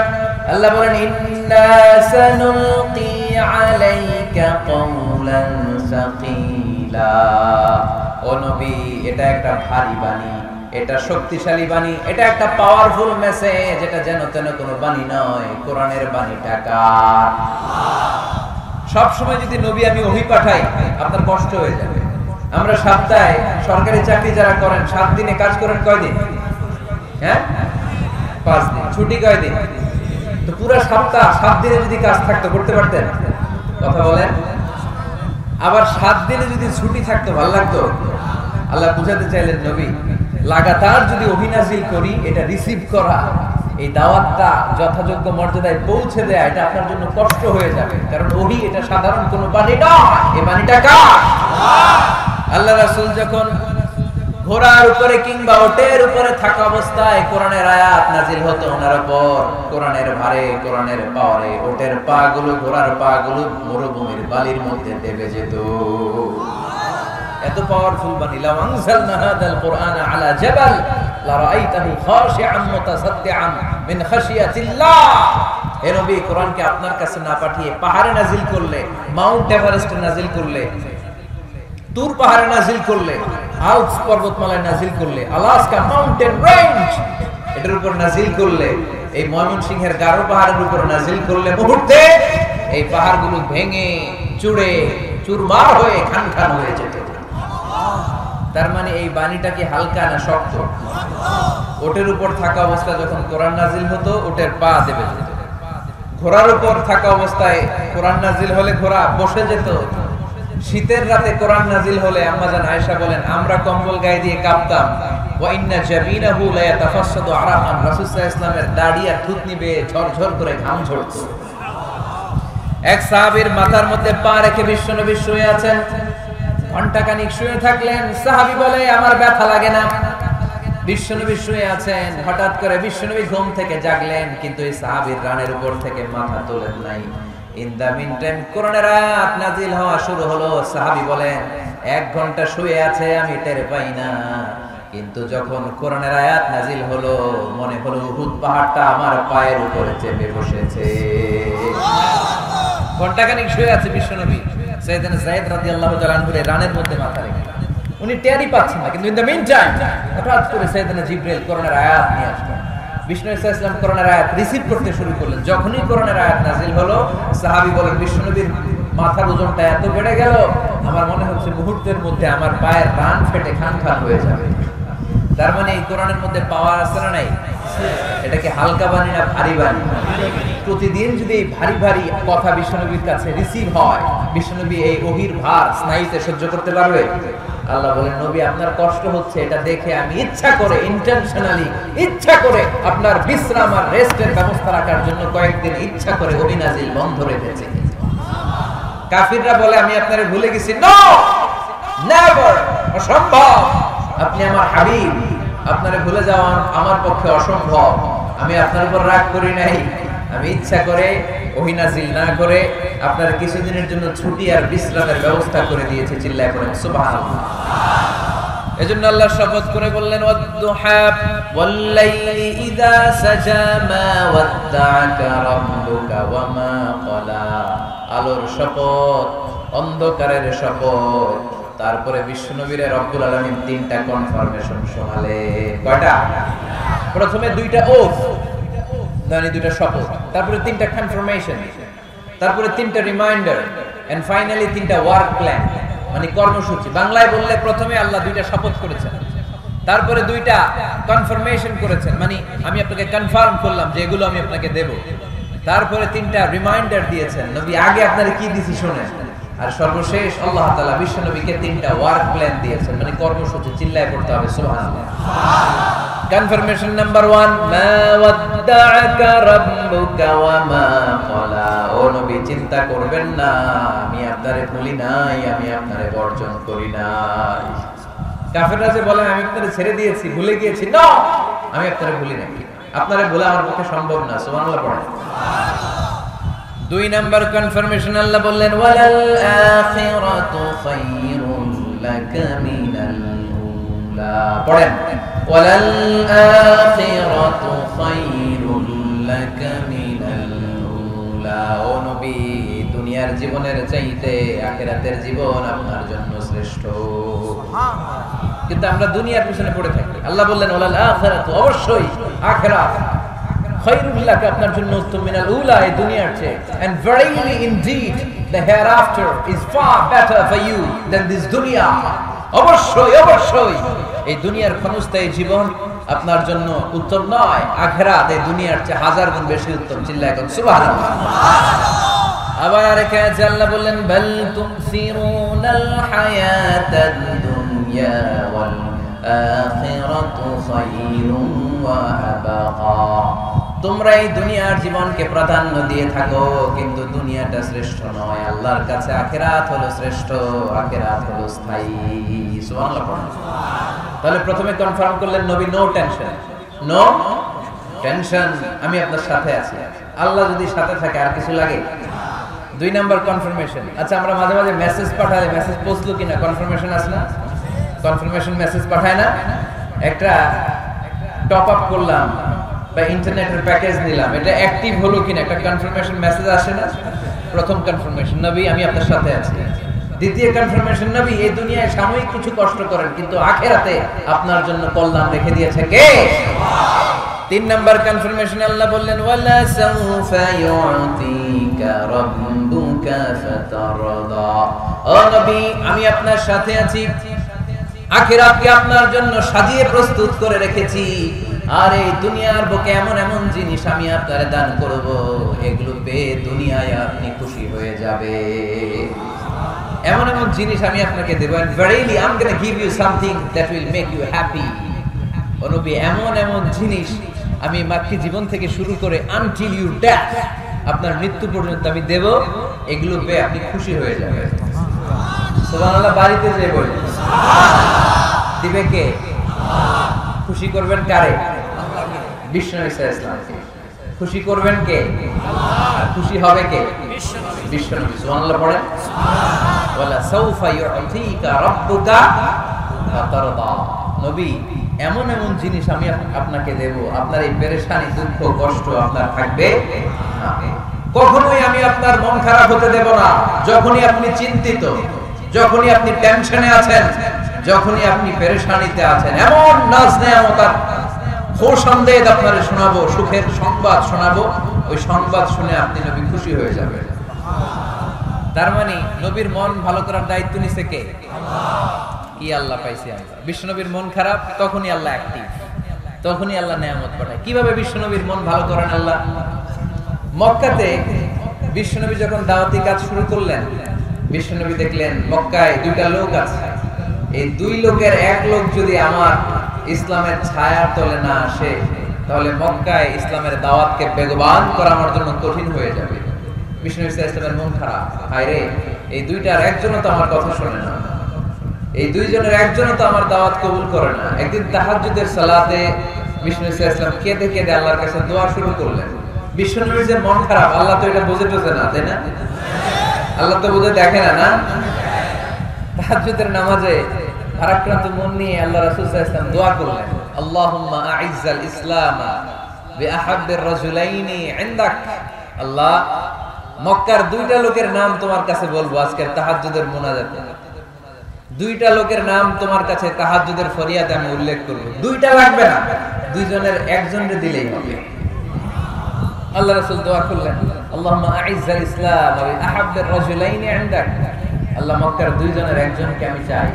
আল্লাহ বলেন ইন্না সানুলকি আলাইকা কওলান সাকিলা। ও নবী এটা একটা ভারী বাণী, এটা শক্তিশালী বাণী, এটা একটা পাওয়ারফুল মেসেজ। এটা যেন তেন কোনো বাণী নয়, কোরআনের বাণীটা কার? সব সময় যদি নবী আমি ওহী পাঠাই আপনার কষ্ট হয়ে যাবে। আমরা সপ্তাহে সরকারি চাকরি যারা করেন 7 দিনে কাজ করেন কয় দিন? হ্যাঁ 5 দিন। ছুটি কয় দিন? তো পুরো সপ্তাহ 7 দিনে যদি কাজ থাকতো করতে পারতেন? কথা বলেন। আবার 7 দিনে যদি ছুটি থাকতো ভালো লাগতো? আল্লাহ বুঝাতে চাইলেন নবী লাগাতার যদি ওহী নাযিল করি এটা রিসিভ করা, এই দাওয়াতটা যথাযোগ্য মর্যাদায় পৌঁছে দেয়া এটা আপনার জন্য কষ্ট হয়ে যাবে। কারণ ওহী এটা সাধারণ কোনো বাণী নয়, এই বাণীটা কার? আল্লাহ রাসূল যখন ঘোড়ার উপরে কিংবা ওটের উপরে থাকা অবস্থায় কোরআনের আয়াত নাযিল হতো ওনার উপর, কোরআনের ভারে, কোরআনের পাওয়ারে ওটের পাগুলো, ঘোড়ার পাগুলো মরুভূমির বালির মধ্যে দেবে যেত। এত পাওয়ারফুল বাণী। লাউ আনজালনা হাদাল কুরআনা আলা জাবাল লারাআইতাহু খাশিআন মুতাসাদ্দিআন মিন খাশিয়াতিল্লাহ। হে নবী কোরআনকে আপনার কাছে না পাঠিয়ে পাহাড়ে নাযিল করলে, মাউন্ট এভারেস্টে নাযিল করলে, তুর পাহাড়ে নাযিল করলে, আল্পস পর্বতমালায় নাযিল করলে, আলাস্কা মাউন্টেন রেঞ্জ এটার উপর নাযিল করলে, এই ময়মনসিংহের গারো পাহাড়ের উপর নাযিল করলে মুহূর্তে এই পাহাড়গুলো ভেঙে চুরে চুরমার হয়ে খান খান হয়ে যেত। তার মানে এই বাণীটা কি হালকা না শক্ত? ওটের উপর থাকা অবস্থা যখন কোরআন নাযিল হতো ওটের পা দেবে যেত। ঘোড়ার উপর থাকা অবস্থায় কোরআন নাযিল হলে ঘোড়া বসে যেত, শীতের রাতে কোরআন নাজিল হলে আম্মা জান আয়েশা বলেন আমরা কম্বল গায়ে দিয়ে কাঁপতাম। ওয়া ইন্না জাবিনাহু লা ইয়াতাফাসসাদু আরাকান, রাসূল সাল্লাল্লাহু আলাইহি ওয়াসাল্লামের দাড়ি আর থুতনি বেয়ে ঝরঝর করে ঘাম ঝরছে। এক সাহাবীর মাথার মধ্যে পা রেখে বিশ্বনবী শুয়ে আছেন, ঘন্টাখানিক শুয়ে থাকলেন। সাহাবী বলে আমার ব্যথা লাগে না। বিশ্বনবী শুয়ে আছেন, হঠাৎ করে বিশ্বনবী ঘুম থেকে জাগলেন, কিন্তু এই সাহাবীর রানের উপর থেকে মাথা তোলেন নাই। ইন দা মিন টাইম কোরআনের আয়াত নাজিল হওয়া শুরু হলো। সাহাবী বলেন 1 ঘন্টা শুয়ে আছে আমি টের পাই না, কিন্তু যখন কোরআনের আয়াত নাজিল হলো মনে হলো উহুদ পাহাড়টা আমার পায়ের উপরে চেপে বসেছে। ঘন্টাখানিক শুয়ে আছে বিশ্বনবী। সাইয়েদনা যায়েদ রাদিয়াল্লাহু তাআলা আনহু রানের মধ্যে মাথা রেখে উনি টেরই পাচ্ছেন না, কিন্তু ইন দা মিন টাইম হঠাৎ করে সাইয়েদনা জিবরাইল কোরআনের আয়াত নিয়ে আসলেন। বিষ্ণু ইসা ইসলাম কোরআনের আয়াত রিসিভ করতে শুরু করলেন। যখনই কোরআনের আয়াত নাজিল হলো সাহাবী বলেন বিশ্বনবীর মাথার ওজনটা এত বেড়ে গেল আমার মনে হচ্ছে মুহূর্তের মধ্যে আমার পায়ের রান ফেটে খান খান হয়ে যাবে। তার মানে এই কোরআনের মধ্যে পাওয়ার আছে না নাই? এটাকে হালকা বাণী না ভারী বাণী? প্রতিদিন যদি এই ভারী ভারী কথা বিশ্বনবীর কাছে রিসিভ হয়, বিশ্বনবী এই ওহীর ভার স্নায়ুতে সহ্য করতে পারবে? আল্লাহ বলেন নবী আপনার কষ্ট হচ্ছে, এটা দেখে আমি ইচ্ছা করে ইন্টেনশনালি ইচ্ছা করে আপনার বিশ্রাম আর রেস্টের ব্যবস্থা রাখার জন্য কয়েকদিন ইচ্ছা করে ওহী নাজিল বন্ধ রেখেছি। কাফিররা বলে আমি আপনারে ভুলে গেছি। নো, নেভার, অসম্ভব। আপনি আমার হাবিব, আপনারে ভুলে যাওয়া আমার পক্ষে অসম্ভব। আমি আপনার উপর রাগ করি নাই, আমি ইচ্ছা করে ওহী নাজিল না করে আপনার কিছুদিনের জন্য ছুটি আর বিশ্রামের ব্যবস্থা করে দিয়েছি। চিল্লায় পড়েন সুবহানাল্লাহ। এজন্য আল্লাহ শপথ করে বললেন ওয়াদ-দুহা ওয়াল-লাইলি ইযা সাজা মা ওয়াদ্দা'আকা রাব্বুকা ওয়া মা ক্বালা। আলোর শপথ, অন্ধকারের শপথ। তারপরে বিশ্বনবীর রব্বুল আলামিন 3টা কনফার্মেশন শোনালে। কয়টা? প্রথমে 2টা ওথ, মানে 2টা শপথ, তারপরে 3টা কনফার্মেশন, তারপরে 3টা রিমাইন্ডার, এন্ড ফাইনালি 3টা ওয়ার্ক প্ল্যান, মানে কর্মসূচি। বাংলায় বললে প্রথমে আল্লাহ 2টা শপথ করেছেন, তারপরে 2টা কনফার্মেশন করেছেন, মানে আমি আপনাকে কনফার্ম করলাম যে এগুলো আমি আপনাকে দেব। তারপরে 3টা রিমাইন্ডার দিয়েছেন, নবী আগে আপনারা কি দিছি শুনেন। আর সর্বশেষ আল্লাহ তাআলা বিশ্ব নবীকে 3টা ওয়ার্ক প্ল্যান দিয়েছেন, মানে কর্মসূচি। চিল্লায় পড়তে হবে সুবহানাল্লাহ। কনফার্মেশন নাম্বার 1, মা ওয়াদ্দা'আকা রাব্বুকা ওয়া মা ক্বালা। ও নবী চিন্তা করবেন না, আমি আপনারে ভুলি নাই, আমি আপনারে বর্জন করি নাই। কাফেররা যে বলেন আমি আপনারে ছেড়ে দিয়েছি, ভুলে গিয়েছি, না, আমি আপনারে ভুলি নাই, আপনারে ভোলা আমার পক্ষে সম্ভব না। সুবহানাল্লাহ পড়েন। 2 নাম্বার কনফার্মেশন আল্লাহ বললেন ওয়ালাল আখিরাতু খায়রুন লাকা মিনাল উলা। পড়েন ওয়ালাল আখিরাতু খায়রুন লাকা মিনাল উলা। ও নবী দুনিয়ার জীবনের চাইতে আখিরাতের জীবন আপনার জন্য শ্রেষ্ঠ। কিন্তু আমরা দুনিয়ার পিছনে পড়ে থাকি। আল্লাহ বললেন ওয়ালাল আখিরাতু, অবশ্যই আখিরাত খায়রুল লাকা, আপনার জন্য উত্তম, মিনাল উলা, এই দুনিয়ার চেয়ে। and verily indeed the hereafter is far better for you than this dunya. অবশ্যই অবশ্যই এই দুনিয়ার ক্ষণস্থায়ী জীবন আপনার জন্য উত্তম নয়, আখিরাত এই দুনিয়ার চেয়ে 1000 গুণ বেশি উত্তম। চিল্লায় এখন সুবহানাল্লাহ। আবার আরেকটা আয়াতে আল্লাহ বললেন বাল তুসিরুনাল হায়াতাদ দুনিয়া ওয়াল আখিরাতু খায়রুন ওয়া আবকা। তোমরা এই দুনিয়ার জীবনকে প্রাধান্য দিয়ে থাকো, কিন্তু দুনিয়াটা শ্রেষ্ঠ নয়। আল্লাহর কাছে আখিরাত হলো শ্রেষ্ঠ, আখিরাত হলো স্থায়ী। সুবহানাল্লাহ। তাহলে প্রথমে কনফার্ম করলেন নবী নো টেনশন, নো টেনশন, আমি আপনার সাথে আছি। আল্লাহ যদি সাথে থাকে আর কিছু লাগে? 2 নাম্বার কনফার্মেশন। আচ্ছা আমরা মাঝে মাঝে মেসেজ পাঠাই, মেসেজ পৌঁছলো কিনা কনফার্মেশন আসে না? কনফার্মেশন মেসেজ পাঠায় না? একটা টপ আপ করলাম বা ইন্টারনেটের প্যাকেজ নিলাম, এটা অ্যাক্টিভ হলো কিনা একটা কনফার্মেশন মেসেজ আসে না? প্রথম কনফার্মেশন নবী আমি আপনার সাথে আছি। দ্বিতীয় কনফার্মেশন নবী এই দুনিয়ায় সাময়িক কিছু কষ্ট করেন, কিন্তু আখিরাতে আপনার জন্য কল্যাণ রেখে দিয়েছে কে? 3 নাম্বার কনফার্মেশন আল্লাহ বললেন ওয়ালা সাউফা ইউতিকা রাব্বুকা ফাতারদা। ও নবী আমি আপনার সাথে আছি, আখিরাতকে আপনার জন্য সাজিয়ে প্রস্তুত করে রেখেছি। আর এই দুনিয়ার বুকে এমন এমন জিনিস আমি আপনারে দান করব, এগুলো পেয়ে দুনিয়ায় আপনি খুশি হয়ে যাবে। এমন এমন জিনিস আমি আপনাকে দেব, and verily I'm going to give you something that will make you happy. ও নবী, এমন এমন জিনিস আমি মাক্কি জীবন থেকে শুরু করে until you death, আপনার মৃত্যু পর্যন্ত আমি দেব, এগুলো পেয়ে আপনি খুশি হয়ে যাবেন। সুবহানাল্লাহ। বাড়িতে যে বলি দিবে কে? খুশি করবেন কারে? বিশ্বনবী সাল্লাল্লাহু আলাইহি ওয়াসাল্লামকে। খুশি করবেন কে? খুশি হবে কে? বিশ্বনবী। সুবহানাল্লাহ পড়েন। ওয়ালা সাউফা ইউতিকা রাব্বুকা ফাতারদা। নবী, এমন এমন জিনিস আমি আপনাকে দেব, আপনার এই পেরেশানি, দুঃখ, কষ্ট আপনার থাকবে না। কখনোই আমি আপনার মন খারাপ হতে দেব না। যখনই আপনি চিন্তিত, যখনই আপনি টেনশনে আছেন, যখনই আপনি পেরেশানিতে আছেন, এমন নাজ নেয়ামত আর খুশামদেদ আপনারে শোনাবো, সুখের সংবাদ শোনাবো, ওই সংবাদ শুনে আপনি নবী খুশি হয়ে যাবেন। তার মানে নবীর মন ভালো করার দায়িত্ব নিছে কে? কি আল্লাহ পাইছি আমরা। বিশ্বনবীর মন খারাপ, তখনই আল্লাহ অ্যাক্টিভ, তখনই আল্লাহ নেয়ামত পাঠায়। কিভাবে বিশ্বনবীর মন ভালো করেন আল্লাহ? মক্কাতে বিশ্বনবী যখন দাওয়াতি কাজ শুরু করলেন, বিশ্বনবী দেখলেন মক্কায় দুইটা লোক আছে, এই দুই লোকের এক লোক যদি আমার ইসলামের ছায়ার তলে না আসে, তাহলে মক্কায় ইসলামের দাওয়াতকে বেগবান করা আমার জন্য কঠিন হয়ে যাবে। বিশ্বনবী সাল্লাল্লাহু আলাইহি ওয়াসাল্লামের মন খারাপ, হায়রে এই দুইটার একজনও তো আমার কথা শোনে না, এই দুইজনের একজনও তো আমার দাওয়াত কবুল করে না। একদিন তাহাজ্জুদের সালাতে বিশ্বনবী সাল্লাল্লাহু আলাইহি ওয়াসাল্লাম কেঁদে কেঁদে আল্লাহর কাছে দোয়া শুরু করলেন। বিশ্বনবীর যে মন খারাপ, আল্লাহ তো এটা বুঝে টুঝে না, তাই না? আল্লাহ তো বুঝে দেখে না, না? তাহাজ্জুদের নামাজে ভারাক্রান্ত মন নিয়ে আল্লাহ রাসূল সাল্লাল্লাহু আলাইহি ওয়াসাল্লাম দোয়া করলেন, আল্লাহুম্মা আইজ্জাল ইসলাম বিআহাব্বির রাজুলাইনি ইনদাক। আল্লাহ, মক্কার দুইটা লোকের নাম তোমার কাছে বলবো আজকের তাহাজ্জুদের মুনাজাতে, দুইটা লোকের নাম তোমার কাছে তাহাজ্জুদের ফরিয়াদে আমি উল্লেখ করব। দুইটা লাগবে না, দুইজনের একজনকে দিলেই হবে। আল্লাহ রাসূল দোয়া করলেন, আল্লাহুম্মা আইজ্জাল ইসলাম বিআহাব্বির রাজুলাইনি ইনদাক। আল্লাহ, মক্কার দুইজনের একজনকে আমি চাই,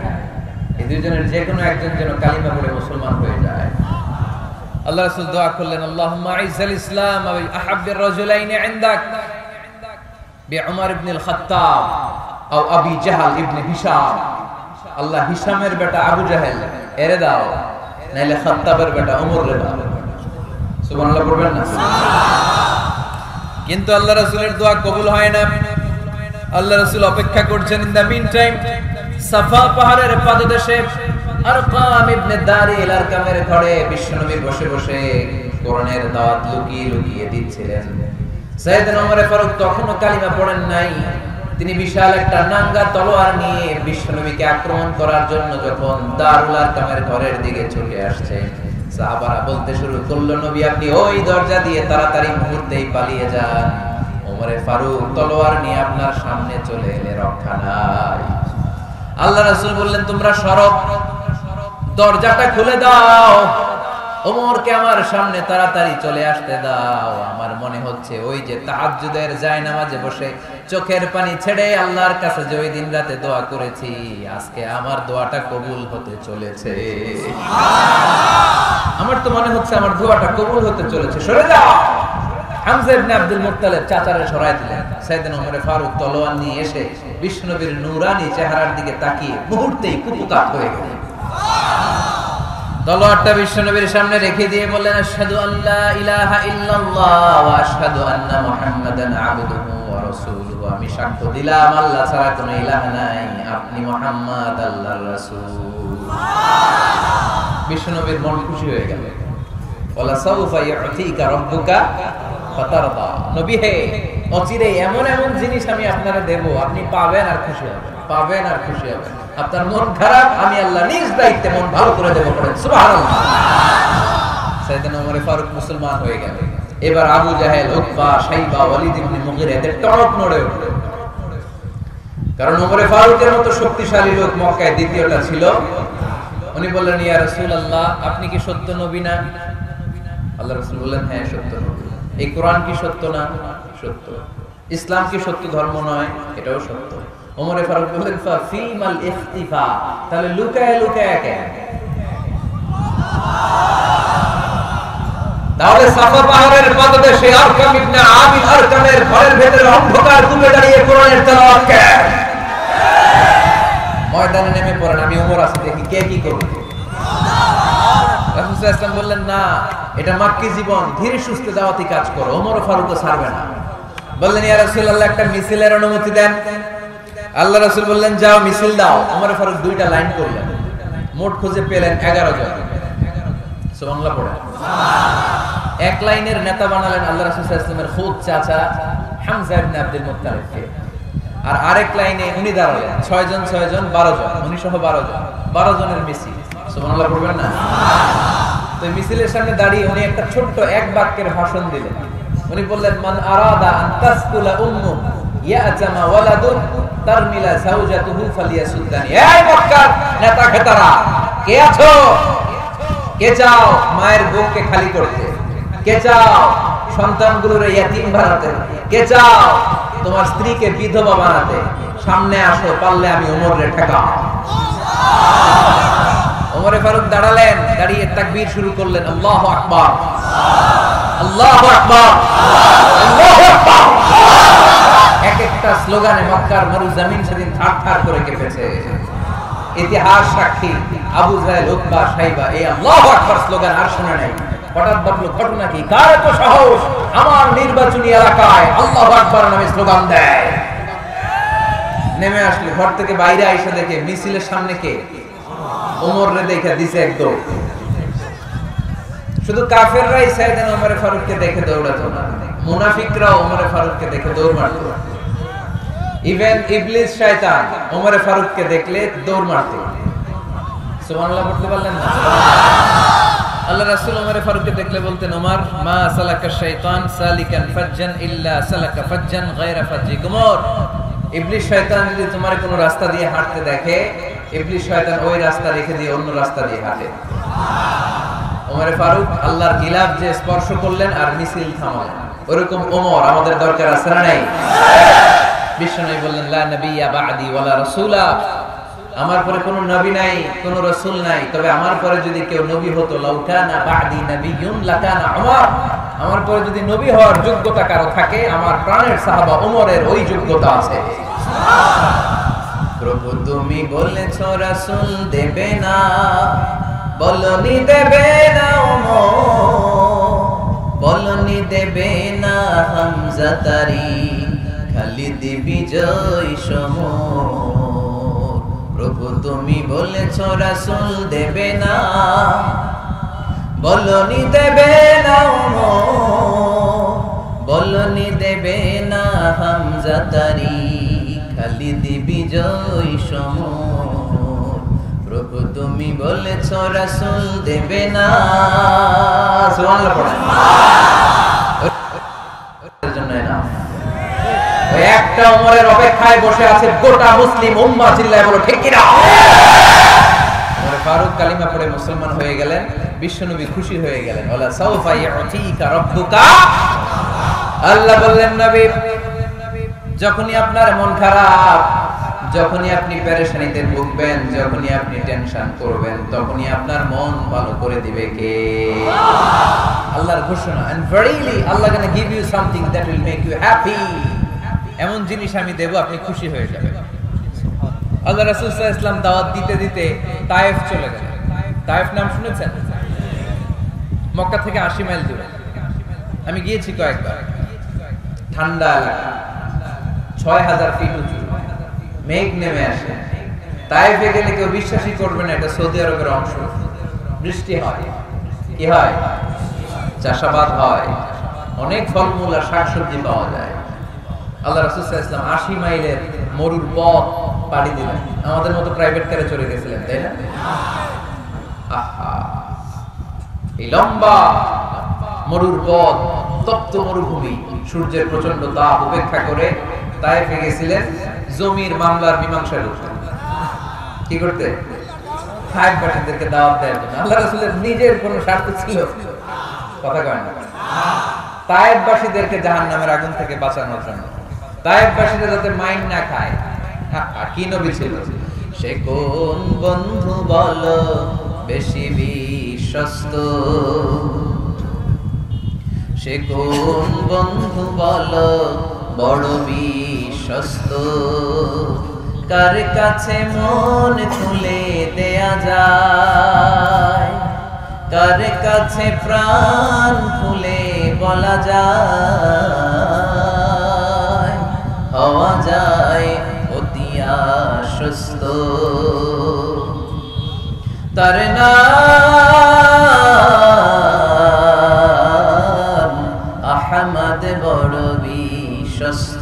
এই দুইজনের যে কোনো একজন যেন কালিমা পড়ে মুসলমান হয়ে যায়। আল্লাহ রাসূল দোয়া করলেন, আল্লাহুম্মা আইজ্জাল ইসলাম বিআহাব্বির রাজুলাইনি ইনদাক বিউমর ইবনে আল খাত্তাব আও আবি জাহল ইবনে হিশাম। আল্লাহ, হিশামের বেটা আবু জাহেল এরে দাও, নাইলে খাত্তাবের বেটা ওমর রে দাও। সুবহানাল্লাহ পড়বেন না? কিন্তু আল্লাহ রাসূলের দোয়া কবুল হয় না। আল্লাহ রাসূল অপেক্ষা করছেন। ইন দা মিন টাইম সাফা পাহাড়ের পাদদেশে আরকাম ইবনে দারিল আরকামের ঘরে বিশ্বনবী বসে বসে কোরআনের দাওয়াত লুকিয়ে লুকিয়ে দিচ্ছিলেন। সাইয়েদনা ওমর ফারুক তখনও কালিমা পড়েন নাই। তিনি বিশাল একটা নাঙ্গা তলোয়ার নিয়ে বিশ্বনবীকে আক্রমণ করার জন্য যখন দারুল আরকামের ঘরের দিকে ছুটে আসছেন, সাহাবারা বলতে শুরু করলো, নবী আপনি ওই দরজা দিয়ে তাড়াতাড়ি মুহূর্তেই পালিয়ে যান। ওমরে ফারুক তলোয়ার নিয়ে আপনার সামনে চলে এলে রক্ষা নাই। আল্লাহ রাসূল বললেন, তোমরা সরো, দরজাটা খুলে দাও, ওমরকে আমার সামনে তাড়াতাড়ি চলে আসতে দাও। আমার মনে হচ্ছে ওই যে তাহাজ্জুদের জায়নামাজে বসে চোখের পানি ছেড়ে আল্লাহর কাছে যে ওই দিন রাতে দোয়া করেছি, আজকে আমার দোয়াটা কবুল হতে চলেছে। আমার তো মনে হচ্ছে আমার দোয়াটা কবুল হতে চলেছে, সরে যাও। হামজা ইবনে আব্দুল মুত্তালিব চাচারে সরাই দিলেন। সাইয়েদনা ওমর ফারুক তলোয়ার নিয়ে এসে বিশ্বনবীর নূরানি চেহারার দিকে তাকিয়ে মুহূর্তেই কুপুকাত হয়ে গেলেন। তলোয়ারটা বিশ্বনবীর সামনে রেখে দিয়ে বললেন, আশহাদু আল্লা ইলাহা ইল্লাল্লাহ ওয়া আশহাদু আন্না মুহাম্মাদান আবদুহু ওয়া রাসূলুহু। আমি সাক্ষ্য দিলাম আল্লাহ ছাড়া কোনো ইলাহ নাই, আপনি মুহাম্মদ আল্লাহর রাসূল। বিশ্বনবীর মন খুশি হয়ে গেল। ওয়ালা সাউফা ইউতিকা রাব্বুকা ফাতারদা। নবী হে, অচিরে এমন এমন জিনিস আমি আপনারা দেব, আপনি পাবেন আর খুশি হবেন, পাবেন আর খুশি হবেন। আপনার মন খারাপ, আমি আল্লাহ নিজ দায়িত্বে মন ভালো করে দেব। পড়েন সুবহানাল্লাহ। সাইয়েদনা ওমর ফারুক মুসলমান হয়ে গেল। এবার আবু জাহেল, উতবা, শাইবা, ওয়ালিদ ইবনে মুগিরা এদের টনক নড়ে উঠল। কারণ ওমর ফারুকের মতো শক্তিশালী লোক মক্কায় দ্বিতীয়টা ছিল। উনি বললেন, ইয়া রাসূলুল্লাহ, আপনি কি সত্য নবী না? আল্লাহ রাসূল বললেন, হ্যাঁ সত্য নবী। এই কোরআন কি সত্য না? সত্য। ইসলাম কি সত্য ধর্ম নয়? এটাও সত্য। ওমর ফারুক বললেন, ফাফিমাল ইখতিফা, তাহলে লুকায় লুকায় কেন? তাহলে সাফা পাহাড়ের পাদদেশে আরকাম ইবনে আবিল আরকামের ঘরের ভেতরে অন্ধকার ডুবে দাঁড়িয়ে কোরআনের তেলাওয়াত কেন? ময়দানে নেমে পড়েন, আমি ওমর আছি, দেখি কে কি করবে। রাসূল সাল্লাল্লাহু আলাইহি ওয়াসাল্লাম বললেন, না, এটা মাক্কি জীবন, ধীরে সুস্থে দাওয়াতি কাজ করো, ওমর ফারুক ছাড়বে না। বললেন, ইয়া রাসূলুল্লাহ, একটা মিছিলের অনুমতি দেন। আল্লাহ রাসূল বললেন, যাও মিছিল দাও। ওমর ফারুক দুইটা লাইন করলেন, মোট খুঁজে পেলেন 11 জন। সুবহানাল্লাহ পড়ে এক লাইনের নেতা বানালেন আল্লাহ রাসূল সাল্লাল্লাহু আলাইহি ওয়াসাল্লামের খুদ চাচা হামজা ইবনে আব্দুল মুত্তালিবকে। আর আরেক লাইনে উনি দাঁড়ালেন 6 জন 6 জন 12 জন, উনি সহ 12 জনের মিছিল। সুবহানাল্লাহ পড়বেন না? তো মিছিলের সামনে দাঁড়িয়ে উনি একটা ছোট্ট এক বাক্যের ভাষণ দিলেন। উনি বললেন, মান আরাদা আন তাসকুলা উম্মু ইয়াতামা ওয়ালাদুন তারমিলা যাওজাতুহু ফালিয়াসুদ্দানি। এই মক্কার নেতা খেতারা, কে আছো? কে চাও মায়ের বুককে খালি করতে? কে চাও সন্তানগুলোর ইয়াতীম বানাতে? কে চাও তোমার স্ত্রীকে বিধবা বানাতে? সামনে আসো, পারলে আমি ওমরে ঠেকাও। ওমরে ফারুক দাঁড়ালেন, দাঁড়িয়ে তাকবীর শুরু করলেন, আল্লাহু আকবার, আল্লাহু আকবার, আল্লাহু আকবার। এক একটা স্লোগানে মক্কার মরুজমিন সেদিন থারথার করে কেঁপেছে। ইতিহাস সাক্ষী, আবু জাহেল, উতবা, শাইবা এই আল্লাহু আকবার স্লোগান আর শোনা নাই। হঠাৎ ভাবলো, ঘটনা কি? কার এত সাহস আমার নির্বাচনী এলাকায় আল্লাহু আকবার নামে স্লোগান দেয়? নেমে আসলে ঘর থেকে বাইরে এসে দেখে মিছিলের সামনে কে? ওমর রে দেখে দিছে একদম। শুধু কাফেররাই সাইয়েদনা ওমর ফারুককে দেখে দৌড়াতো না, মুনাফিকরাও ওমর ফারুককে দেখে দৌড় মারতো। ইভেন ইবলিস শয়তান ওমর ফারুককে দেখলে দৌড় মারতো। সুবহানাল্লাহ পড়তে পারলেন না? আল্লাহ রাসূল ওমর ফারুককে দেখলে বলতেন, ওমর মা সালাকা শাইতান সালিকান ফাজ্জান ইল্লা সালাকা ফাজ্জান গায়রা ফাজ্জিকুম। ইবলিস শয়তান যদি তোমার কোনো রাস্তা দিয়ে হাঁটতে দেখে, ইবলিস শয়তান ওই রাস্তা রেখে দিয়ে অন্য রাস্তা দিয়ে হাঁটে। ওমর ফারুক আল্লাহর গিলাফ যে স্পর্শ করলেন আর মিছিল থামালেন, ওরকম ওমর আমাদের দরকার আছে না নাই? বিশ্বনবী বললেন, লা নবিয়্যা বা'দি ওয়ালা রাসূলা, আমার পরে কোনো নবী নাই, কোনো রাসূল নাই, তবে আমার পরে যদি কেউ নবী হতো, লাউ কানা বা'দি নবিয়্যুন লাকানা ওমর, আমার পরে যদি নবী হওয়ার যোগ্যতা কারো থাকে, আমার প্রাণের সাহাবা ওমরের ওই যোগ্যতা আছে। প্রভু তুমি বলেছো রাসূল দেবে না, বলনি দেবে না ওমর, বলনি দেবে না হামজা তারি, খালিদ বিজয় সমর। প্রভু তুমি বলেছো রাসূল দেবে না, বলনি দেবে না ওমর, বলনি দেবে না হামজা তারি, খালিদ বিজয় সমর। প্রভু তুমি বলেছো রাসূল দেবে না। সুবহানাল্লাহ পড়েন। এর জন্য না ওই একটা ওমরের অপেক্ষায় বসে আছে গোটা মুসলিম উম্মাহ, চিল্লায় বলো ঠিক কি না? ওমর ফারুক কালিমা পড়ে মুসলমান হয়ে গেলেন, বিশ্বনবী খুশি হয়ে গেলেন। ওয়ালা সাউফা ইউতিকা রাব্বুকা, আল্লাহ বললেন, নবী যখনই আপনার মন খারাপ, যখনই আপনি পেরেশানিতে ভুগবেন, যখনই আপনি টেনশন করবেন, তখনই আপনার মন ভালো করে দিবে কে? আল্লাহর ঘোষণা, and verily Allah gonna give you something that will make you happy, এমন জিনিস আমি দেব আপনি খুশি হয়ে যাবেন। আল্লাহ রাসূল সাল্লাল্লাহু আলাইহি ওয়াসাল্লাম দাওয়াত দিতে দিতে তায়েফ চলে গেলেন। তায়েফ নাম শুনেছেন? মক্কা থেকে 80 মাইল দূরে। আমি গিয়েছি কয়েকবার। ঠান্ডা এলাকা, 6000 ফিট উঁচু, মেঘ নেমে আসে। তায়েফে গেলে কেউ বিশ্বাসই করবে না এটা সৌদি আরবের অংশ। বৃষ্টি হয়, কি হয়? চাষাবাদ হয়, অনেক ফলমূল আর শাকসবজি পাওয়া যায়। আল্লাহ রাসূল সাল্লাল্লাহু আলাইহি ওয়াসাল্লাম 80 মাইলের মরুর পথ পাড়ি দিলেন। আমাদের মতো প্রাইভেট কারে চলে গেছিলেন, তাই না? আহা, এই লম্বা মরুর পথ, তপ্ত মরুভূমি, সূর্যের প্রচন্ড তাপ উপেক্ষা করে তায়েফে গেছিলেন জমির মামলার মীমাংসার জন্য। কি করতে? তায়েফবাসীদেরকে দাওয়াত দেওয়ার জন্য। আল্লাহ রাসূলের নিজের কোনো স্বার্থ ছিল? কথা কয় না। তায়েফবাসীদেরকে জাহান্নামের আগুন থেকে বাঁচানোর জন্য, তায়েফবাসীরা যাতে মাইন না খায়। কি নবী ছিল সে? কোন বন্ধু বলো বেশি বিশ্বস্ত, সে কোন বন্ধু বলো বড় বিশ্বস্ত, কার কাছে মন খুলে দেয়া যায়, কার কাছে প্রাণ খুলে বলা যায়, হওয়া যায় অতি আশ্বস্ত। তার নাম আহমদ বড় বিশ্বস্ত।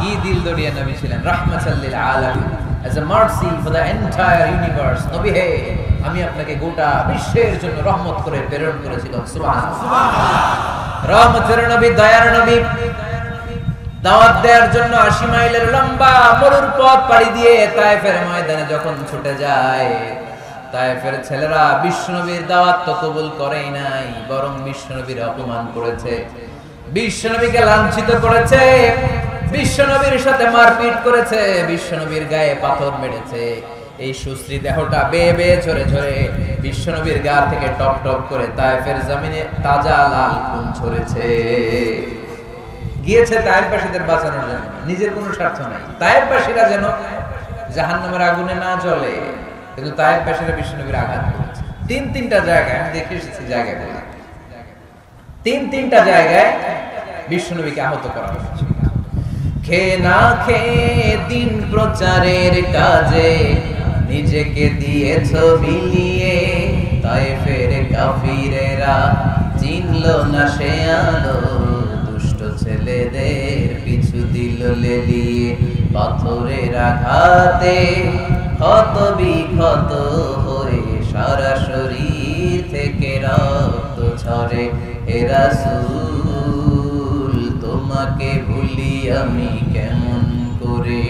কি দিল দরিয়া নবী ছিলেন, রাহমাতাল লিল আলামিন, as a mercy for the entire universe। নবী হে, আমি আপনাকে গোটা বিশ্বের জন্য রহমত করে প্রেরণ করেছিলাম। সুবহানাল্লাহ। রহমতের নবী, দয়ার নবী, দাওয়াত দেওয়ার জন্য 80 মাইলের লম্বা মরুর পথ পাড়ি দিয়ে তায়েফের ময়দানে যখন ছুটে যায়, তায়েফের ছেলেরা বিশ্বনবীর দাওয়াত তো কবুল করেই নাই, বরং বিশ্বনবীর অপমান করেছে, বিশ্বনবীকে লাঞ্ছিত করেছে, বিশ্বনবীর সাথে মারপিট করেছে, বিশ্বনবীর গায়ে পাথর মেরেছে। এই সুশ্রী দেহটা বেয়ে বেয়ে ঝরে ঝরে বিশ্বনবীর গা থেকে টপ টপ করে তায়েফের জমিনে তাজা লাল খুন ঝরেছে। গিয়েছে তায়েফবাসীদের বাঁচানোর জন্য, নিজের কোনো স্বার্থ নাই। তায়েফবাসীরা যেন জাহান্নামের আগুনে না জ্বলে, কিন্তু তায়েফবাসীরা বিশ্বনবীর আঘাত করেছে। তিনটা জায়গায় আমি দেখে এসেছি, জায়গাগুলো তিনটা জায়গায় বিশ্বনবীকে আহত করা হয়েছে। খেয়ে না খেয়ে দিন প্রচারের কাজে নিজেকে দিয়েছ বিলিয়ে, তায়েফের কাফিরেরা চিনলো না সে আলো, দুষ্ট ছেলেদের পিছু দিল লেলিয়ে, পাথরের আঘাতে ক্ষত বিক্ষত হয়ে সারা শরীর থেকে রক্ত ঝরে। হে রাসূল, তোমাকে ভুলি আমি কেমন করে,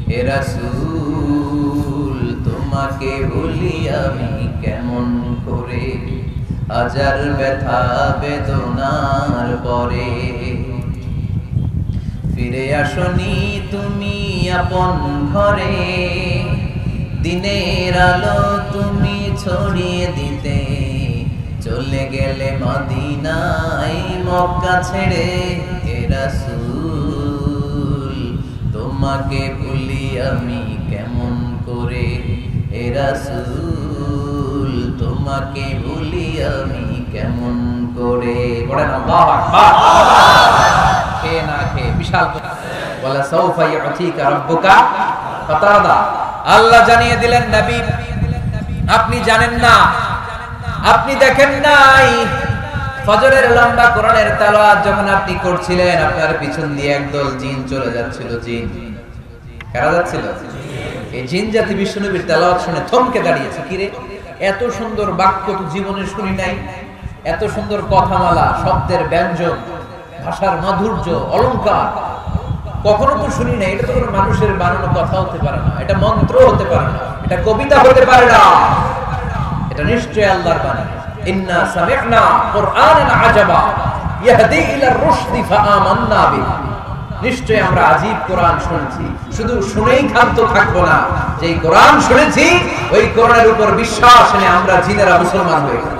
হে রাসূল, তোমাকে ভুলি আমি কেমন করে, হাজার ব্যথা বেদনার পরে ফিরে আসনি তুমি আপন ঘরে, দিনের আলো তুমি ছড়িয়ে দিতে, চলে গেলে মদিনায় মক্কা ছেড়ে। হে রাসূল, তোমাকে ভুলি আমি কেমন করে, হে রাসূল, তোমাকে ভুলি আমি কেমন করে। বলেন আল্লাহু আকবার। খেয়ে না খেয়ে বিশাল ওয়ালা সাউফা ইউতিকা রাব্বুকা ফাতারদা। আল্লাহ জানিয়ে দিলেন, নবী আপনি জানেন না, আপনি দেখেন নাই, ফজরের লম্বা কোরআনের তেলাওয়াত যখন আপনি করছিলেন, আপনার পিছন দিয়ে একদল জিন চলে যাচ্ছিল। জিন কারা যাচ্ছিল? এই জিন জাতি বিশ্বনবীর তেলাওয়াত শুনে থমকে দাঁড়িয়েছে। কিরে, এত সুন্দর বাক্য তো জীবনে শুনি নাই, এত সুন্দর কথামালা, শব্দের ব্যঞ্জন, ভাষার মাধুর্য, অলংকার কখনো তো শুনি নাই। এটা তো কোনো মানুষের বানানো কথা হতে পারে না, এটা মন্ত্র হতে পারে না, এটা কবিতা হতে পারে না, এটা নিশ্চয়ই আল্লাহর বাণী। ইন্না সামি'না কুরআনান আজাবা ইয়াহদি ইলার রুশদি ফাআমান্না বিহি। নিশ্চয়ই আমরা আজীব কোরআন শুনেছি, শুধু শুনেই ক্ষান্ত থাকবো না, যেই কোরআন শুনেছি ওই কোরআনের উপর বিশ্বাস এনে আমরা জিনেরা মুসলমান হয়ে গেলাম।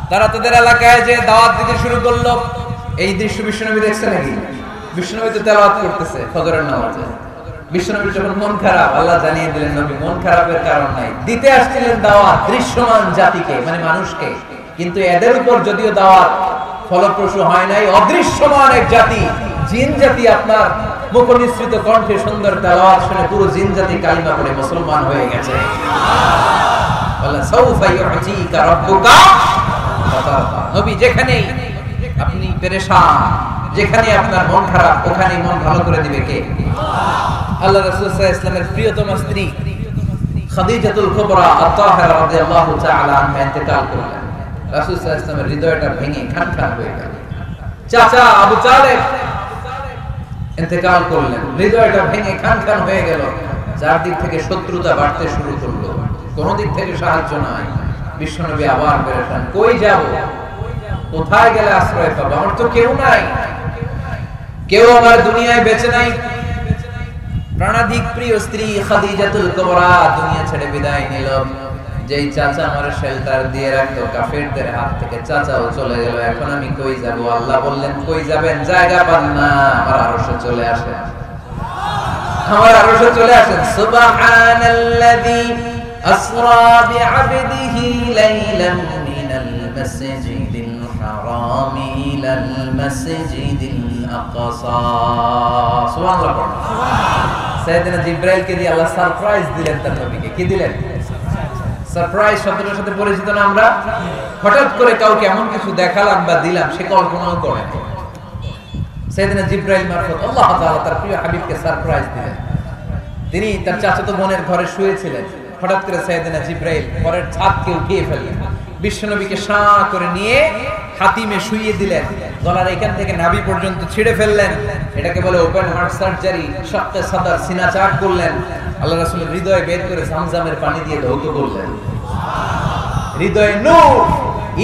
তারা তাদের এলাকায় যে দাওয়াত দিতে শুরু করলো, এই দৃশ্য বিশ্বনবী দেখছে নাকি? বিশ্বনবী তো তেলাওয়াত করতেছে ফজরের নামাজে। বিশ্বনবীর যখন মন খারাপ, আল্লাহ জানিয়ে দিলেন নবী মন খারাপের কারণ নাই, দিতে আসছিলেন দাওয়াত দৃশ্যমান জাতিকে, মানে মানুষকে, কিন্তু এদের উপর যদিও দাওয়াত ফলপ্রসূ হয় নাই, অদৃশ্যমান এক জাতি জিন জাতি আপনার মুখ নিঃসৃত কণ্ঠে সুন্দর তেলাওয়াত শুনে পুরো জিন জাতি কালিমা পড়ে মুসলমান হয়ে গেছে। আল্লাহ সাউফা ইউতিকা রাব্বুকা ফাতারদা। নবী যেখানেই আপনি পেরেশান, যেখানে আপনার মন খারাপ, ওখানে মন ভালো করে দিবে কে? আল্লাহ রাসূল সাল্লাল্লাহু আলাইহি ওয়াসাল্লামের প্রিয়তমা স্ত্রী খাদিজাতুল কুবরা আত-তাহিরা রাদিয়াল্লাহু তাআলা আনহা ইন্তেকাল করলেন। রাসূল সাল্লাল্লাহু আলাইহি ওয়াসাল্লামের হৃদয়টা ভেঙে খান হয়ে গেল। চাচা আবু তালেব ইন্তেকাল করলেন, হৃদয়টা ভেঙে খান হয়ে গেল। চারদিক থেকে শত্রুতা বাড়তে শুরু করলো, কোন দিক থেকে সাহায্য নাই। বিশ্বনবী আবার পেরেশান, কই যাব, কোথায় গেলে আশ্রয় পাবো? আমার তো কেউ নাই, কেউ আমার দুনিয়ায় বেঁচে নাই। প্রাণাধিক প্রিয় স্ত্রী খাদিজাতুল কুবরা দুনিয়া ছেড়ে বিদায় নিল। যেই চাচা আমার শেল্টার দিয়ে রাখতো কাফেরদের হাত থেকে, চাচাও চলে গেল। এখন আমি কই যাব? আল্লাহ বললেন, কই যাবেন? জায়গা পান না, আমার আরশে চলে আসেন, আমার আরশে চলে আসেন। সুবহানাল্লাযী আসরা বিআবদিহি লাইলান মিনাল মাসজিদিল হারামি ইলাল মাসজিদিল আকসা। সুবহানাল্লাহ। সাইয়েদনা জিবরাইলকে দিয়ে আল্লাহ সারপ্রাইজ দিলেন তার নবীকে। কি দিলেন? সারপ্রাইজ শব্দটার সাথে পরিচিত না আমরা? হঠাৎ করে কাউকে এমন কিছু দেখালাম বা দিলাম সে কল্পনাও করে না। সাইয়েদনা জিবরাইল মারফত আল্লাহ তাআলা তার প্রিয় হাবিবকে সারপ্রাইজ দিলেন। তিনি তার চাচাতো বোনের ঘরে শুয়েছিলেন। হঠাৎ করে সাইয়েদনা জিবরাইল ঘরের ছাদকে উঠিয়ে ফেললেন, বিশ্বনবীকে শাঁ করে নিয়ে হাতিমে শুইয়ে দিলেন, গলার এখান থেকে নাভি পর্যন্ত ছিঁড়ে ফেললেন। এটাকে বলে ওপেন হার্ট সার্জারি। শাক্কে সাদার, সিনা চাক করলেন। আল্লাহ রাসূলের হৃদয়ে বের করে জামজামের পানি দিয়ে ধৌত করলেন। হৃদয়ে নূর,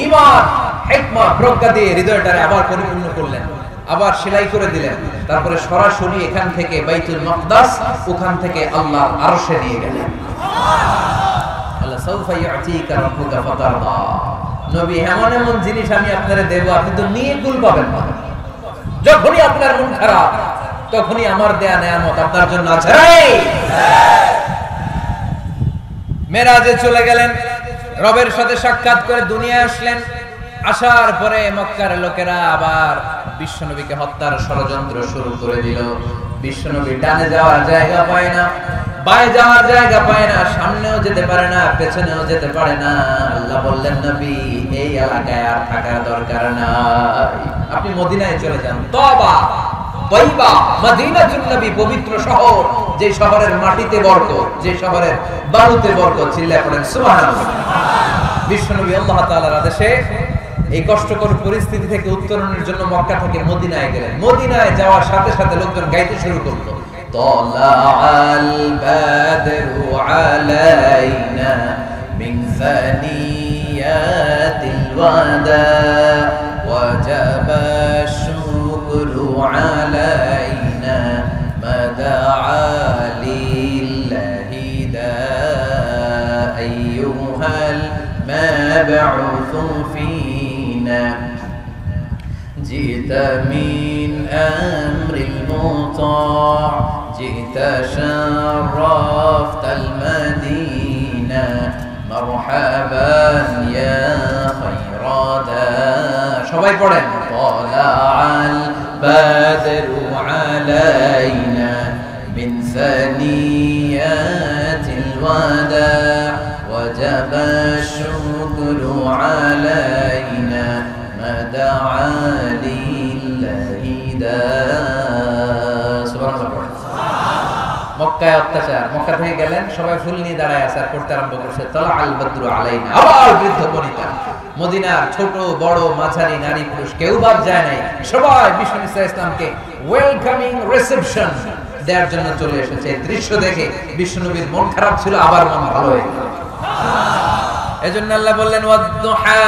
ঈমান, হিকমত, প্রজ্ঞা দিয়ে হৃদয়টারে আবার পরিপূর্ণ করলেন, আবার সেলাই করে দিলেন। তারপরে সরাসরি এখান থেকে বাইতুল মাকদাস, ওখান থেকে আল্লাহর আরশে নিয়ে গেলেন। আল্লাহ সাউফা ইউতিকা রাব্বুকা ফাতারদা। নবী, এমন এমন জিনিস আমি আপনারে দেব, আপনি তো নিয়ে কুল পাবেন না। যখনই আপনার মন খারাপ, তখনই আমার দেয়া নেয়ামত আপনার জন্য আছে। মেরাজে চলে গেলেন, রবের সাথে সাক্ষাৎ করে দুনিয়ায় আসলেন। আসার পরে মক্কার লোকেরা আবার বিশ্বনবীকে হত্যার ষড়যন্ত্র শুরু করে দিল। বিশ্বনবী ডানে যাওয়ার জায়গা পায় না, বায়ে যাওয়ার জায়গা পায় না, সামনেও যেতে পারে না, পেছনেও যেতে পারে না। আল্লাহ বললেন, নবী এই এলাকায় আর থাকার দরকার নাই, আপনি মদিনায় চলে যান। তওবা, তয়বা, মদিনাতুন নবী, পবিত্র শহর, যে শহরের মাটিতে বরকত, যে শহরের বালুতে বরকত। চিল্লায় পড়েন সুবহানাল্লাহ। বিশ্বনবী আল্লাহ তাআলার আদেশে এই কষ্টকর পরিস্থিতি থেকে উত্তরণের জন্য মক্কা থেকে মদিনায় গেলেন। মদিনায় যাওয়ার সাথে সাথে লোকজন গাইতে শুরু করলো, তালাআল বাদরু আলাইনা মিন সানিয়াতিল ওয়াদা ওয়াজাবা শুকরু আলাইনা মাদাআ লিল্লাহি দা আইয়ুহাল মাবউসু ফিনা জিতা মিন আমরিল মুতা' جئت شرفت المدينة مرحبا يا خير دار. সবাই পড়েন, طلع البدر علينا من ثنيات الوداع وجب الشكر علينا ما دعا لله داع. সুবহানাল্লাহ। মক্কায় অত্যাচার, মক্কা থেকে গেলেন, সবাই ফুল নিয়ে দাঁড়ায় আছে আর করতে আরম্ভ করছে, তালা আল বদরু আলাইনা। আবার বৃদ্ধ বনিতা, মদিনার ছোট বড় মাঝারি নারী পুরুষ কেউ বাদ যায় নাই। সবাই বিষ্ণু ইসলামকে ওয়েলকামিং রিসেপশন দেওয়ার জন্য চলে এসেছে। দৃশ্য দেখে বিশ্বনবীর মন খারাপ ছিল, আবার মন ভালো হয়ে গেল। এজন্য আল্লাহ বললেন, ওয়াদ-দুহা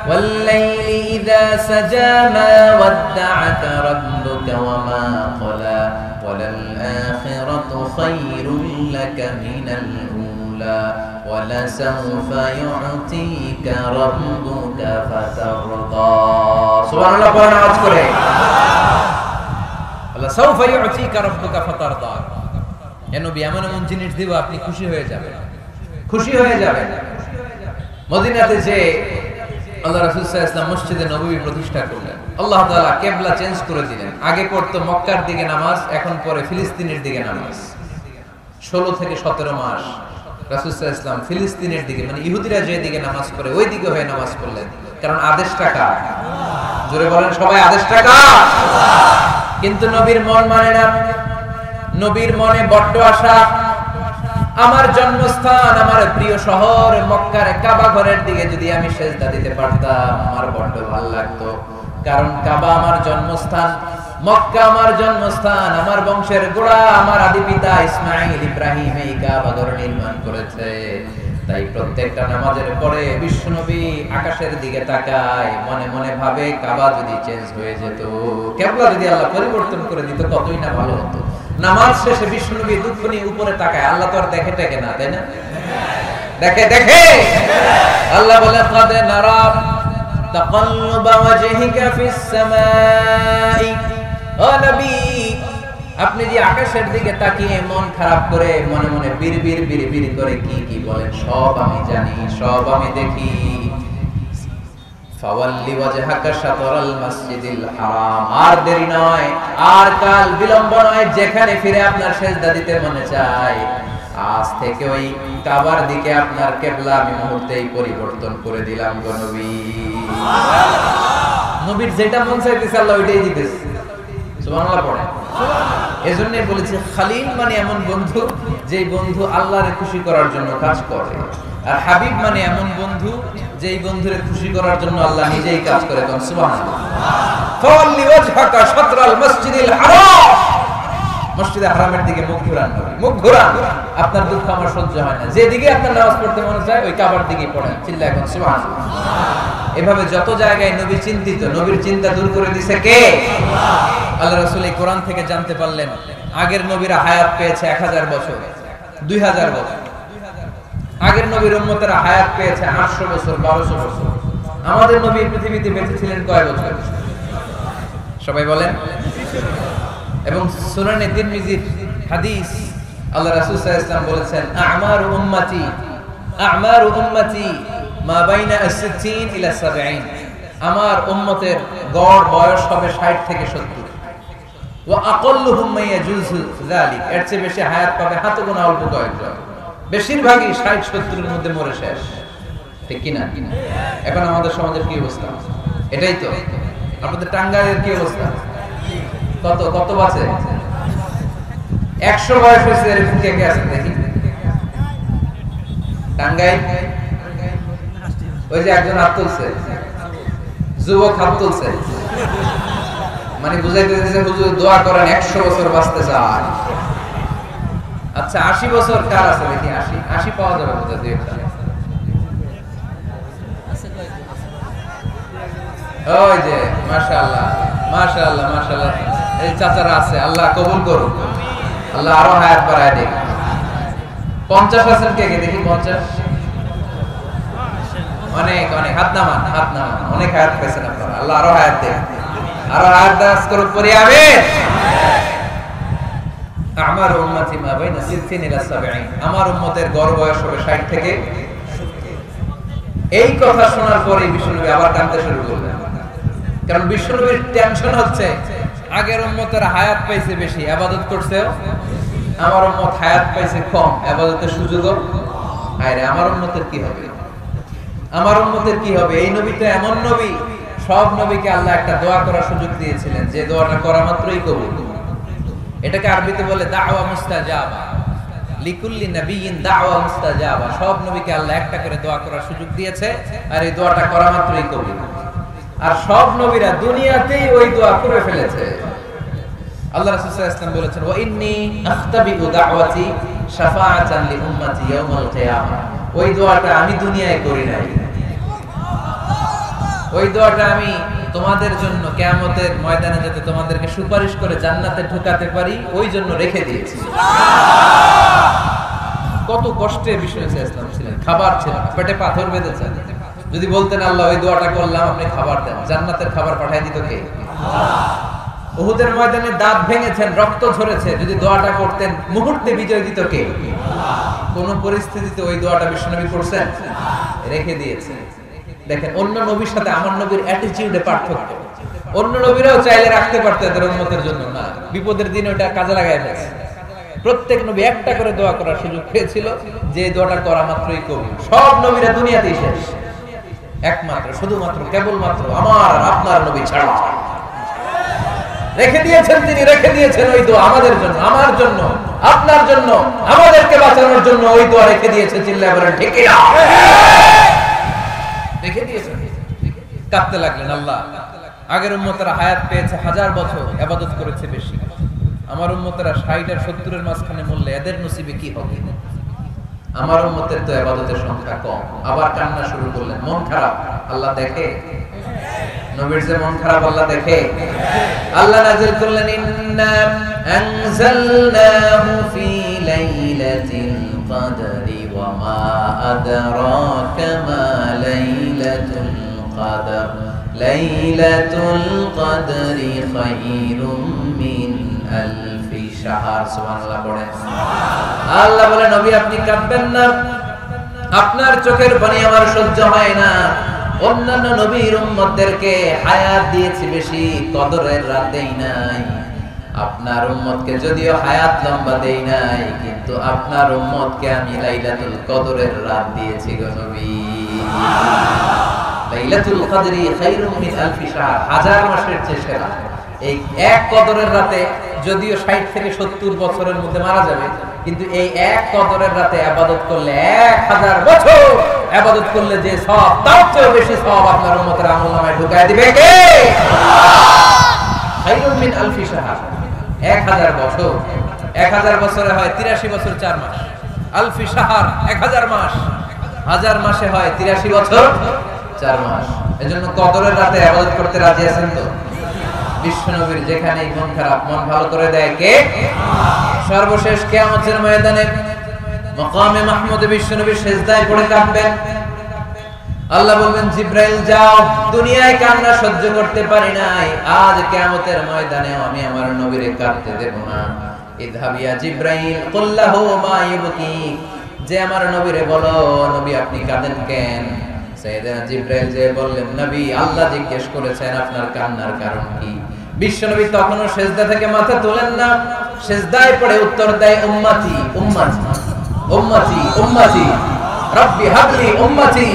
ওয়াল-লাইলি ইযা সাজা মা ওয়াদ্দা'আকা রাব্বুকা ওয়া মা ক্বালা ওয়ালাল আখিরাতু খায়রুল লাকা মিনাল উলা ওয়ালা সাওফা ইউ'তিকা রাব্বুকা ফাতারদা। সুবহানাল্লাহ, পড়েন আওয়াজ করে। আল্লাহ সাওফা ইউ'তিকা রাব্বুকা ফাতারদা। এ নবী, এমন এমন জিনিস দিব আপনি খুশি হয়ে যাবেন, খুশি হয়ে যাবেন। মদিনাতে যে আল্লাহ রাসূল সাল্লাল্লাহু আলাইহি ওয়াসাল্লাম মসজিদে নববী প্রতিষ্ঠা করলেন, আল্লাহ তাআলা কিবলা চেঞ্জ করে দিলেন। আগে পড়তো মক্কার দিকে নামাজ, এখন পড়ে ফিলিস্তিনের দিকে নামাজ। 16 থেকে 17 মাস রাসূল সাল্লাল্লাহু আলাইহি ওয়াসাল্লাম ফিলিস্তিনের দিকে, মানে ইহুদিরা যে দিকে নামাজ পড়ে ওই দিকে হয়ে নামাজ পড়লেন। কারণ আদেশটা কার? জোরে বলেন সবাই, আদেশটা কার? কিন্তু নবীর মন মানে না। নবীর মনে বড্ড আশা, আমার জন্মস্থান, আমার প্রিয় শহর মক্কার কাবা ঘরের দিকে যদি আমি সেজদা দিতে পারতাম আমার বড্ড ভালো লাগতো। কারণ কাবা আমার জন্মস্থান, মক্কা আমার জন্মস্থান, আমার বংশের গোড়া, আমার আদি পিতা ইসমাঈল ইব্রাহিম এই কাবা ঘর নির্মাণ করেছে। তাই প্রত্যেকটা নামাজের পরে বিশ্বনবী আকাশের দিকে তাকায়, মনে মনে ভাবে কাবা যদি চেঞ্জ হয়ে যেত, কিবলা যদি আল্লাহ পরিবর্তন করে দিত কতই না ভালো হতো। নামাজ শেষে বিশ্বনবী দুঃখ নিয়ে উপরে তাকায়, আল্লাহ তো আর দেখে টেকে না, তাই না? দেখে দেখে আল্লাহ বলে কাদ নারা তাকাল্লুবা ওয়াজহিকা ফিস সামাই। ও নবী, আপনি যে আকাশের দিকে তাকিয়ে মন খারাপ করে মনে মনে বিড়বিড় বিড়বিড় করে কি কি বলেন, সব আমি জানি, সব আমি দেখি। ফাওয়াল্লি ওয়াজহাকা শাতরাল মাসজিদিল হারাম। আর দেরি নয়, আর কাল বিলম্ব নয়, যেখানে ফিরে আপনার সিজদা দিতে মনে চায় আজ থেকে ওই কাবার দিকে আপনার কিবলা আমি মুহূর্তেই পরিবর্তন করে দিলাম গো নবী। নবীর যেটা মন চাইতেছে আল্লাহ ওইটাই দিতেছে। সুবহানাল্লাহ পড়ে। এজন্য বলেছে খলিল মানে এমন বন্ধু যেই বন্ধু আল্লাহরে খুশি করার জন্য কাজ করে, আর হাবিব মানে এমন বন্ধু যেই বন্ধুরে খুশি করার জন্য আল্লাহ নিজেই কাজ করে। কোন সুবহানাল্লাহ। ফাওয়াল্লি ওয়াজহাকা শাতরাল মাসজিদিল হারাম। মসজিদে হারামের দিকে মুখ ঘুরান, মুখ ঘুরান। আপনার দুঃখ আমার সহ্য হয় না, যেদিকে আপনার নামাজ পড়তে মনে চায় ওই কাবার দিকেই পড়েন। চিল্লায় এখন সুবহানাল্লাহ। এভাবে যত জায়গায় নবী চিন্তিত, নবীর চিন্তা দূর করে দিয়েছে কে? আল্লাহ রাসূল এই কোরআন থেকে জানতে পারলেন আগের নবীরা হায়াত পেয়েছে 1000 বছর, 2000 বছর। আগের নবীর উম্মতেরা হায়াত পেয়েছে 800 বছর, 1200 বছর। আমাদের নবী পৃথিবীতে বেঁচে ছিলেন কয় বছর? সবাই বলেন। এবং সুনানে তিরমিজির হাদিস, আল্লাহ রাসূল সাল্লাল্লাহু আলাইহি ওয়াসাল্লাম বলেছেন আমারু উম্মতি মা বাইনা আস-সিত্তিন ইলা 70। আমার উম্মতের গড় বয়স হবে 60 থেকে 70। ওয়া আকাল্লুহুম মা ইয়াজুজু যালিক। এর চেয়ে বেশি হায়াত পাবে হাতে গোনা অল্প কয়েকজন। বেশিরভাগই 60-70 এর মধ্যে মরে শেষ। ঠিক কি না? এখন আমাদের সমাজের কি অবস্থা? এটাই তো। আপনাদের টাঙ্গাইলের কি অবস্থা? কত কত বাঁচে? 100 বয়স হয়েছে এরকম কে কে আছে দেখি টাঙ্গাইল? ওই যে একজন হাত তুলছে, যুবক হাত তুলছে, মানে বুঝাইতে দিতেছে হুজুর দোয়া করেন 100 বছর বাঁচতে চায়। আচ্ছা 80 বছর কার আছে দেখি? 80 পাওয়া যাবে বোধহয় দুই একটা। ওই যে মাশাআল্লাহ মাশাআল্লাহ মাশাআল্লাহ, এই চাচারা আছে, আল্লাহ কবুল করুন, আল্লাহ আরো হায়াত বাড়ায় দিন। 50 আছেন কে কে দেখি? 50 অনেক অনেক, হাত নামান হাত নামান, অনেক হায়াত পেয়েছেন আপনারা, আল্লাহ আরো হায়াত দেন, আরো হায়াত দাস করুন পরে আমিন। আমার উম্মতি মা বাইনা 60 ইলা 70। আমার উম্মতের গড় বয়স হবে 60 থেকে। এই কথা শোনার পরে বিশ্বনবী আবার কাঁদতে শুরু করলেন, কারণ বিশ্বনবীর টেনশন হচ্ছে আগের উম্মতের হায়াত পাইছে বেশি, ইবাদত করছে, আমার উম্মত হায়াত পাইছে কম, ইবাদতের সুযোগও। আরে আমার উম্মতের কি হবে? আমার উম্মতের কি হবে? এই নবী তো এমন নবী, সব নবীকে আল্লাহ একটা দোয়া করার সুযোগ দিয়েছিলেন, যে দোয়াটা করা মাত্রই কবুল। এটাকে আরবিতে বলে দাওয়া মুস্তাজাবা। লিকুল্লি নবিয়িন দাওয়া মুস্তাজাবা। সব নবীকে আল্লাহ একটা করে দোয়া করার সুযোগ দিয়েছে, আর এই দোয়াটা করা মাত্রই কবুল। আর সব নবীরা দুনিয়াতেই ওই দোয়া করে ফেলেছে। আল্লাহ রাসূল সাল্লাল্লাহু আলাইহি ওয়াসাল্লাম বলেছেন ওয়া ইন্নী আখতাবিউ দাওয়াতি শাফাআতান লি উম্মতি ইয়াউমাল কিয়ামাহ। ওই দোয়াটা আমি দুনিয়ায় করি নাই, ওই দোয়াটা আমি তোমাদের জন্য কিয়ামতের ময়দানে যাতে তোমাদেরকে সুপারিশ করে জান্নাতে ঢোকাতে পারি ওই জন্য রেখে দিয়েছি। কত কষ্টে বিষ্ণু ইসলাম ছিলেন, খাবার ছিল না, পেটে পাথর বেঁধেছে। যদি বলতেন আল্লাহ ওই দোয়াটা করলাম আপনি খাবার দেন, জান্নাতের খাবার পাঠিয়ে দিত কে? আল্লাহ। উহুদের ময়দানে দাঁত ভেঙেছেন, রক্ত ঝরেছে, যদি দোয়াটা করতেন মুহূর্তে বিজয় দিত কে? আল্লাহ। কোন পরিস্থিতিতে ওই দোয়াটা বিশ্বনবী করছেন? রেখে দিয়েছে। দেখেন অন্য নবীর সাথে আমার নবীর অ্যাটিটিউডে পার্থক্য। অন্য নবীরাও চাইলে রাখতে পারতেন তাদের উম্মতের জন্য, না, বিপদের দিনে ওটা কাজে লাগায় ফেলেছে। প্রত্যেক নবী একটা করে দোয়া করার সুযোগ পেয়েছিল, যে দোয়াটা করা মাত্রই কবুল। সব নবীরা দুনিয়াতেই শেষ, একমাত্র শুধুমাত্র কেবলমাত্র আমার আপনার নবী ছাড়া রেখে দিয়েছেন তিনি, রেখে দিয়েছেন ওই দোয়া আমাদের জন্য, আমার জন্য, আপনার জন্য, আমাদেরকে বাঁচানোর জন্য ওই দোয়া রেখে দিয়েছে। চিল্লায় বলেন ঠিক না? রেখে দিয়েছেন। কাঁদতে লাগলেন আল্লাহ, আগের উম্মতেরা হায়াত পেয়েছে 1000 বছর, ইবাদত করেছে বেশি, আমার উম্মতেরা 60 আর 70 এর মাঝখানে মরলে এদের নসিবে কি হবে? আমার উম্মতের তো ইবাদতের সংখ্যা কম। আবার কান্না শুরু করলেন। মন খারাপ আল্লাহ দেখে, নবীর যে মন খারাপ আল্লাহ দেখে। আল্লাহ নাযিল করলেন ইন্না আনজালনাহু ফি লাইলাতিল কদরি ওয়া মা আদরাকা মা লাইলাতুল কদর লাইলাতুল কদরি খায়রুম মিন আলফি শাহর। সুবহানাল্লাহ পড়েন। আল্লাহ বলে নবী আপনি কাঁদবেন না, আপনার চোখের পানি আমার সহ্য হয় না। অন্যান্য নবীর উম্মতদেরকে হায়াত দিয়েছি বেশি, কদরের রাত দেই নাই। আপনার উম্মতকে যদিও হায়াত লম্বা দেই নাই, কিন্তু আপনার উম্মতকে আমি লাইলাতুল কদরের রাত দিয়েছি গো নবী। লাইলাতুল কদরি খায়রুম মিন আলফি শাহর, হাজার মাসের চেয়ে সেরা। এই এক কদরের রাতে যদিও 60 থেকে 70 বছরের মধ্যে মারা যাবে, কিন্তু এই এক কদরের রাতে ইবাদত করলে 1000 বছর ইবাদত করলে যে সওয়াব, তার চেয়ে বেশি সওয়াব আপনার উম্মতের আমলনামায় ঢুকায় দিবে কে? খায়রুম মিন আলফি শাহর, 1000 বছর। 1000 বছরে হয় 83 বছর 4 মাস। আলফি শাহর 1000 মাস, 1000 মাসে হয় 83 বছর 4 মাস। এজন্য কদরের রাতে ইবাদত করতে রাজি আছেন তো? বিশ্বনবীর যেখানেই মন খারাপ, মন ভালো করে দেয় কে? সর্বশেষ কিয়ামতের ময়দানে মাকামে মাহমুদে বিশ্বনবী সিজদায় পড়ে কাঁদবেন। আল্লাহ বলবেন জিবরাইল যাও, দুনিয়ায় কান্না সহ্য করতে পারি নাই, আজ কিয়ামতের ময়দানে আমি আমার নবীরে কাঁদতে দেব না। ইযহাবিয়া জিবরাইল কুল্লাহু মা ইবকি, যে আমার নবীরে বলো নবী আপনি কাঁদেন কেন? সাইয়েদনা জিবরাইল যে বললেন নবী আল্লাহ জিজ্ঞেস করেছেন আপনার কান্নার কারণ কি? বিশ্বনবী তখনও সিজদা থেকে মাথা তোলেন না, সিজদায় পড়ে উত্তর দেয় উম্মতি উম্মতি উম্মতি উম্মতি রব্বি হাবলি উম্মতি।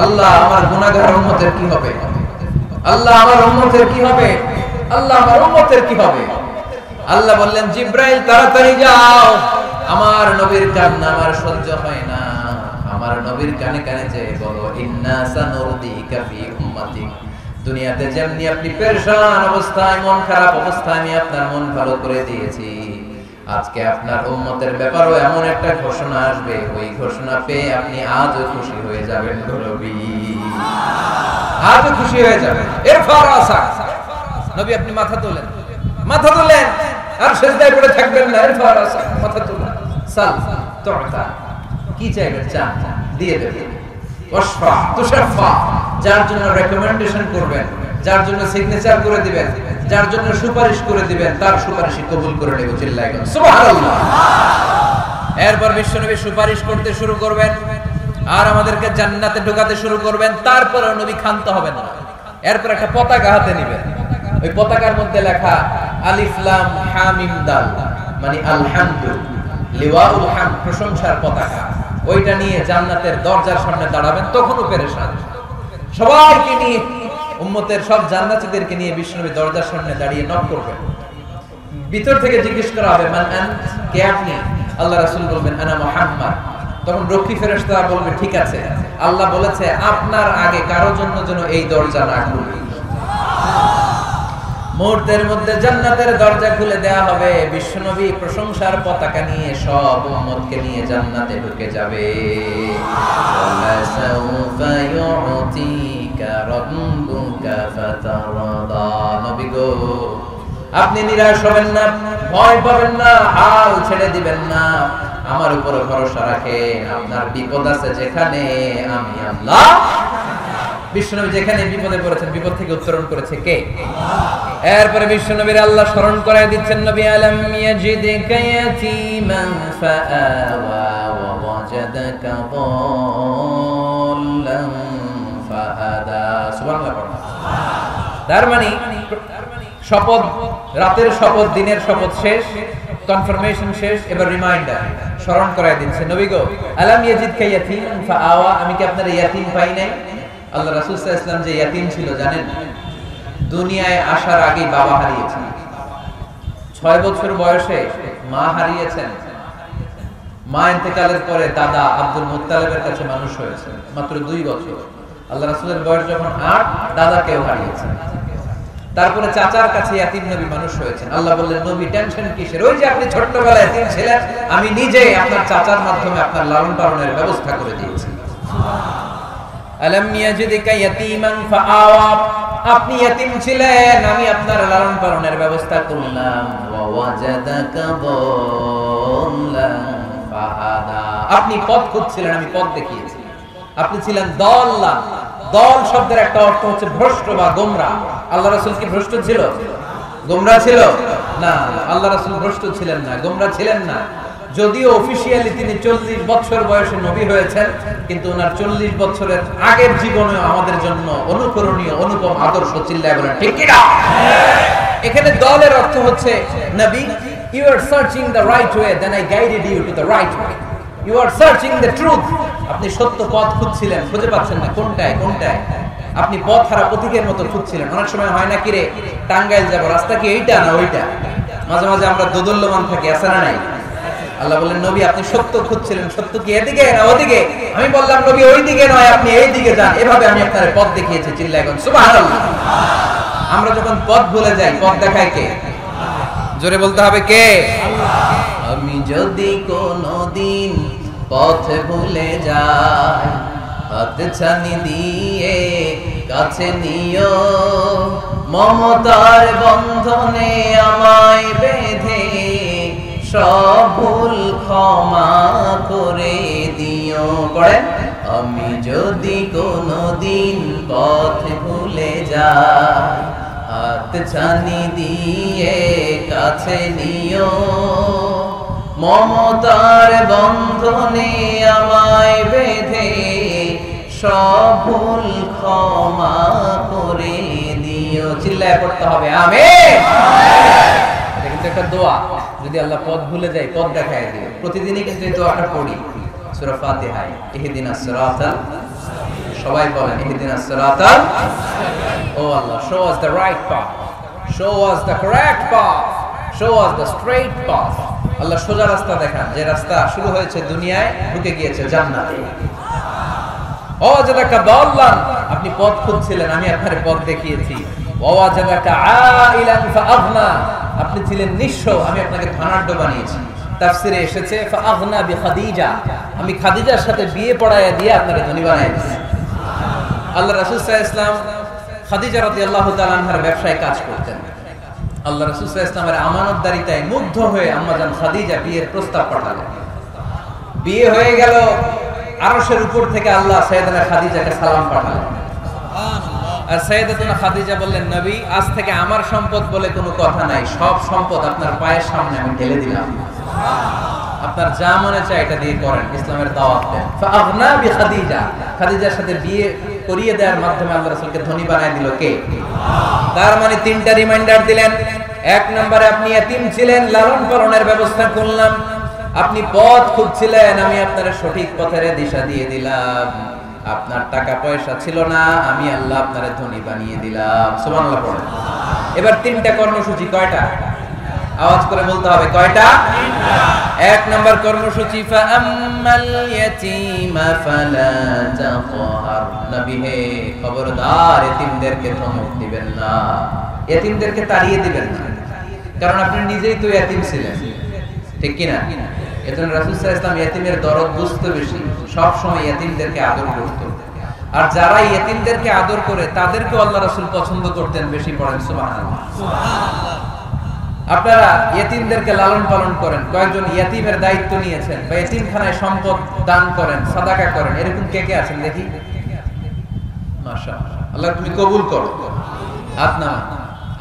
আল্লাহ আমার গুনাহগার উম্মতের কি হবে? আল্লাহ আমার উম্মতের কি হবে? আল্লাহ আমার উম্মতের কি হবে? আল্লাহ বললেন জিবরাইল তাড়াতাড়ি যাও, আমার নবীর কান্না আমার সহ্য হয় না। আমার নবীর কানে কানে যে বলো ইন্না সানুরদিকা ফি উম্মতি, দুনিয়াতে যেমনি আপনি পেরেশান অবস্থায়, মন খারাপ অবস্থায় আমি আপনার মন ভালো করে দিয়েছি, আজকে আপনার উম্মতের ব্যাপারেও এমন একটা ঘোষণা আসবে, ওই ঘোষণা পেয়ে আপনি আজও খুশি হয়ে যাবেন নবী, আজও খুশি হয়ে যাবেন। এরফার আসা নবী আপনি মাথা তোলেন, মাথা তোলেন, আর সিজদায় পড়ে থাকবেন না। এরফার আসা মাথা তোলেন, সাল তুতা, কি চাইবেন চান দিয়ে দেবেন। ওয়াশফা তুশাফা, যার জন্য রেকমেন্ডেশন করবেন, যার জন্য সিগনেচার করে দিবেন, যার জন্য সুপারিশ করে দিবেন, তার সুপারিশই কবুল করে নেব। চিল্লায় বলেন সুবহানাল্লাহ। এরপর বিশ্বনবী সুপারিশ করতে শুরু করবেন আর আমাদেরকে জান্নাতে ঢোকাতে শুরু করবেন। তারপরে নবী ক্ষান্ত হবেন না। এরপর একটা পতাকা হাতে নেবেন, ওই পতাকার মধ্যে লেখা আলিফ লাম হা মিম দাল, মানে আলহামদু, লিওয়াউল হামদ, প্রশংসার পতাকা। ওইটা নিয়ে জান্নাতের দরজার সামনে দাঁড়াবেন। তখনও পেরেশান, সবাইকে নিয়ে, উম্মতের সব জান্নাতীদেরকে নিয়ে বিশ্বনবী দরজার সামনে দাঁড়িয়ে নক করবেন। ভিতর থেকে জিজ্ঞেস করা হবে মান আনত, কে আপনি? আল্লাহ রাসূল বলবেন আনা মুহাম্মদ। তখন রক্ষী ফেরেশতা বলবে ঠিক আছে, আল্লাহ বলেছে আপনার আগে কারো জন্য যেন এই দরজা না খুলি। মুহূর্তের মধ্যে জান্নাতের দরজা খুলে দেয়া হবে। বিশ্বনবী প্রশংসার পতাকা নিয়ে সব উম্মতকে নিয়ে জান্নাতে ঢুকে যাবে। ওয়ালা সাউফা ইউতিকা রাব্বুকা ফাতারদা। নবী গো আপনি নিরাশ হবেন না, ভয় পাবেন না, হাল ছেড়ে দিবেন না, আমার উপর ভরসা রাখেন। আপনার বিপদ আছে যেখানে, আমি আল্লাহ। বিশ্বনবী যেখানে বিপদে পড়েছেন, বিপদ থেকে উত্তরণ করেছে কে? এরপরে বিশ্বনবীর আল্লাহ স্মরণ করায় দিচ্ছেন নবী আলাম ইয়াজিদিকা ইয়াতীমান ফাআওয়া ওয়া ওয়াজাদাকা দাল্লান ফাহাদা। সুবহানাল্লাহ। তার মানে শপথ, রাতের শপথ, দিনের শপথ শেষ, কনফার্মেশন শেষ, এবার রিমাইন্ডার, স্মরণ করায় দিচ্ছে নবী গো আলাম ইয়াজিদকা ইয়াতীমান ফাআওয়া, আমি কি আপনার ইয়াতীম পাই নাই? আল্লাহ রাসূল সাল্লাল্লাহু আলাইহি ওয়াসাল্লাম যে ইয়াতীম ছিল জানেন? দুনিয়ায় আসার আগেই বাবা হারিয়েছেন, 6 বছর বয়সে মা হারিয়েছেন, মা ইন্তেকালের পরে দাদা আব্দুল মুত্তালিবের কাছে মানুষ হয়েছে মাত্র 2 বছর। আল্লাহ রাসূলের বয়স যখন 8, দাদাকেও হারিয়েছেন। তারপরে চাচার কাছে ইয়াতীম নবী মানুষ হয়েছেন। আল্লাহ বললেন নবী টেনশন কিসের, ওই যে আপনি ছোটবেলায় ইয়াতীম ছিলেন, আমি নিজে আপনার চাচার মাধ্যমে আপনার লালন পালনের ব্যবস্থা করে দিয়েছি। আলাম ইয়াজিদিকা ইয়াতীমান ফাআওয়া, আপনি ইয়াতীম ছিলেন, আমি আপনার লালন পালনের ব্যবস্থা করলাম। ওয়া ওয়াজাদাকা দাল্লান ফাহাদা, আপনি পথ খুঁজছিলেন, আমি পথ দেখিয়েছি। আপনি ছিলেন দল্লান। দল শব্দের একটা অর্থ হচ্ছে ভ্রষ্ট বা গোমরাহ। আল্লাহ রাসূল কি ভ্রষ্ট ছিল? গোমরাহ ছিল না। আল্লাহ রাসূল ভ্রষ্ট ছিলেন না, গোমরাহ ছিলেন না। যদিও অফিশিয়ালি তিনি 40 বছর বয়সে নবী হয়েছেন, কিন্তু ওনার 40 বছরের আগের জীবনেও আমাদের জন্য অনুকরণীয় অনুপম আদর্শ। চিল্লায় বলেন ঠিক কি না? এখানে দলের অর্থ হচ্ছে নবী, you are searching the right way, then I guided you to the right way. You are searching the truth. আপনি সত্য পথ খুঁজছিলেন, খুঁজে পাচ্ছেন না কোনটায় কোনটায়। আপনি পথ হারা পথিকের মতো খুঁজছিলেন। অনেক সময় হয় না কি রে, টাঙ্গাইল যাব, রাস্তা কি এইটা না ওইটা? মাঝে মাঝে আমরা দোদুল্যমান থাকি, আছে না নাই? আল্লাহ বললেন নবী আপনি সত্য খুঁজছিলেন, সত্য কি এদিকে না ওদিকে? আমি বললাম নবী ওইদিকে নয়, আপনি এইদিকে যান। এভাবে আমি আপনার পথ দেখিয়েছি। চিল্লায় এখন সুবহানাল্লাহ। আমরা যখন পথ ভুলে যাই, পথ দেখায় কে? জোরে বলতে হবে কে? আমি যদি কোনদিন পথ ভুলে যাই, হাত ছানি দিয়ে কাছে নিও, মমতার বন্ধনে আমায় বেঁধে সব ভুল ক্ষমা করে দিও। করেন, আমি যদি কোনদিন পথ ভুলে যাই, হাত ছানি দিয়ে কাছে নিও, মমতার বন্ধনে আমায় বেঁধে সব ভুল ক্ষমা করে দিও। চিল্লায় পড়তে হবে আমিন। এটা কিন্তু একটা দোয়া। যদি আল্লাহ পথ ভুলে যায়, পথ দেখায় দিও। প্রতিদিনই কিন্তু এই দোয়াটা পড়ি সূরা ফাতিহায়, ইহদিনাস সিরাতাল, সবাই বলেন ইহদিনাস সিরাতাল। ও আল্লাহ, show us the right path, show us the correct path, show us the straight path. আল্লাহ সোজা রাস্তা দেখান, যে রাস্তা শুরু হয়েছে দুনিয়ায়, ঢুকে গিয়েছে জান্নাতে। ওয়াজাদাকা দাল্লান, আপনি পথ খুঁজছিলেন, আমি আপনার পথ দেখিয়েছি। ওয়াজাদাকা আইলান ফাআগনা, আপনি ছিলেন নিঃস্ব, আমি আপনাকে ধনাঢ্য বানিয়েছি। তাফসিরে এসেছে ফাআগনা বিখাদিজা, আমি খাদিজার সাথে বিয়ে পড়ায়া দিয়ে আপনাকে ধনী বানিয়েছি। আল্লাহ রাসূল সাল্লাল্লাহু আলাইহি ওয়াসাল্লাম খাদিজা রাদিয়াল্লাহু তাআলা আনহার ব্যবসায় কাজ করতেন। আল্লাহ রাসূল সাল্লাল্লাহু আলাইহি ওয়াসাল্লামের আমানতদারিতায় মুগ্ধ হয়ে আম্মাজান খাদিজা বিয়ের প্রস্তাব পাঠালেন। বিয়ে হয়ে গেল, আরশের উপর থেকে আল্লাহ সাইয়েদানা খাদিজাকে সালাম পাঠালেন। আর সাইয়েদাতুনা খাদিজা বললেন, নবী আজ থেকে আমার সম্পদ বলে কোনো কথা নাই, সব সম্পদ আপনার পায়ের সামনে আমি ঢেলে দিলাম, আপনার যা মনে চায় এটা দিয়ে করেন। ইসলামের দাওয়াত দেন। ফাআগনা বিখাদিজা, খাদিজার সাথে বিয়ে করিয়ে দেওয়ার মাধ্যমে আল্লাহ রাসূলকে ধনী বানায় দিল কে? তার মানে তিনটা রিমাইন্ডার দিলেন। এক নম্বরে আপনি এতিম ছিলেন, লালন পালনের ব্যবস্থা করলাম। আপনি পথ খুঁজছিলেন, আমি আপনার সঠিক পথের দিশা দিয়ে দিলাম। আপনার টাকা পয়সা ছিল না, আমি আল্লাহ আপনার ধনী বানিয়ে দিলাম। সুবহানাল্লাহ পড়েন। এবার তিনটা কর্মসূচি, কয়টা? আওয়াজ করে বলতে হবে কয়টা? এক নম্বর কর্মসূচি ফাআম্মাল ইয়াতীমা ফালা তাকহার, নবী হে খবরদার এতিমদেরকে ধমক দিবেন না, এতিমদেরকে তাড়িয়ে দিবেন না, কারণ আপনি নিজেই তো এতিম ছিলেন, ঠিক কি না? এজন্য রাসূল সাল্লাল্লাহু আলাইহি ওয়াসাল্লাম এতিমের দরদ বুঝতে বেশি, সব সময় এতিমদেরকে আদর করতেন। আর যারা এতিমদেরকে আদর করে তাদেরকে আল্লাহ রাসূল পছন্দ করতেন বেশি। পড়েন সুবহানাল্লাহ। সুবহানাল্লাহ। আপনারা ইয়েতিমদেরকে লালন পালন করেন, কয়েকজন ইয়েতিমের দায়িত্ব নিয়েছেন, বা ইয়েতিমখানায় সম্পদ দান করেন, সাদাকা করেন, এরকম কে কে আছেন দেখি? মাশাআল্লাহ, আল্লাহ তুমি কবুল করো। হাত নামান।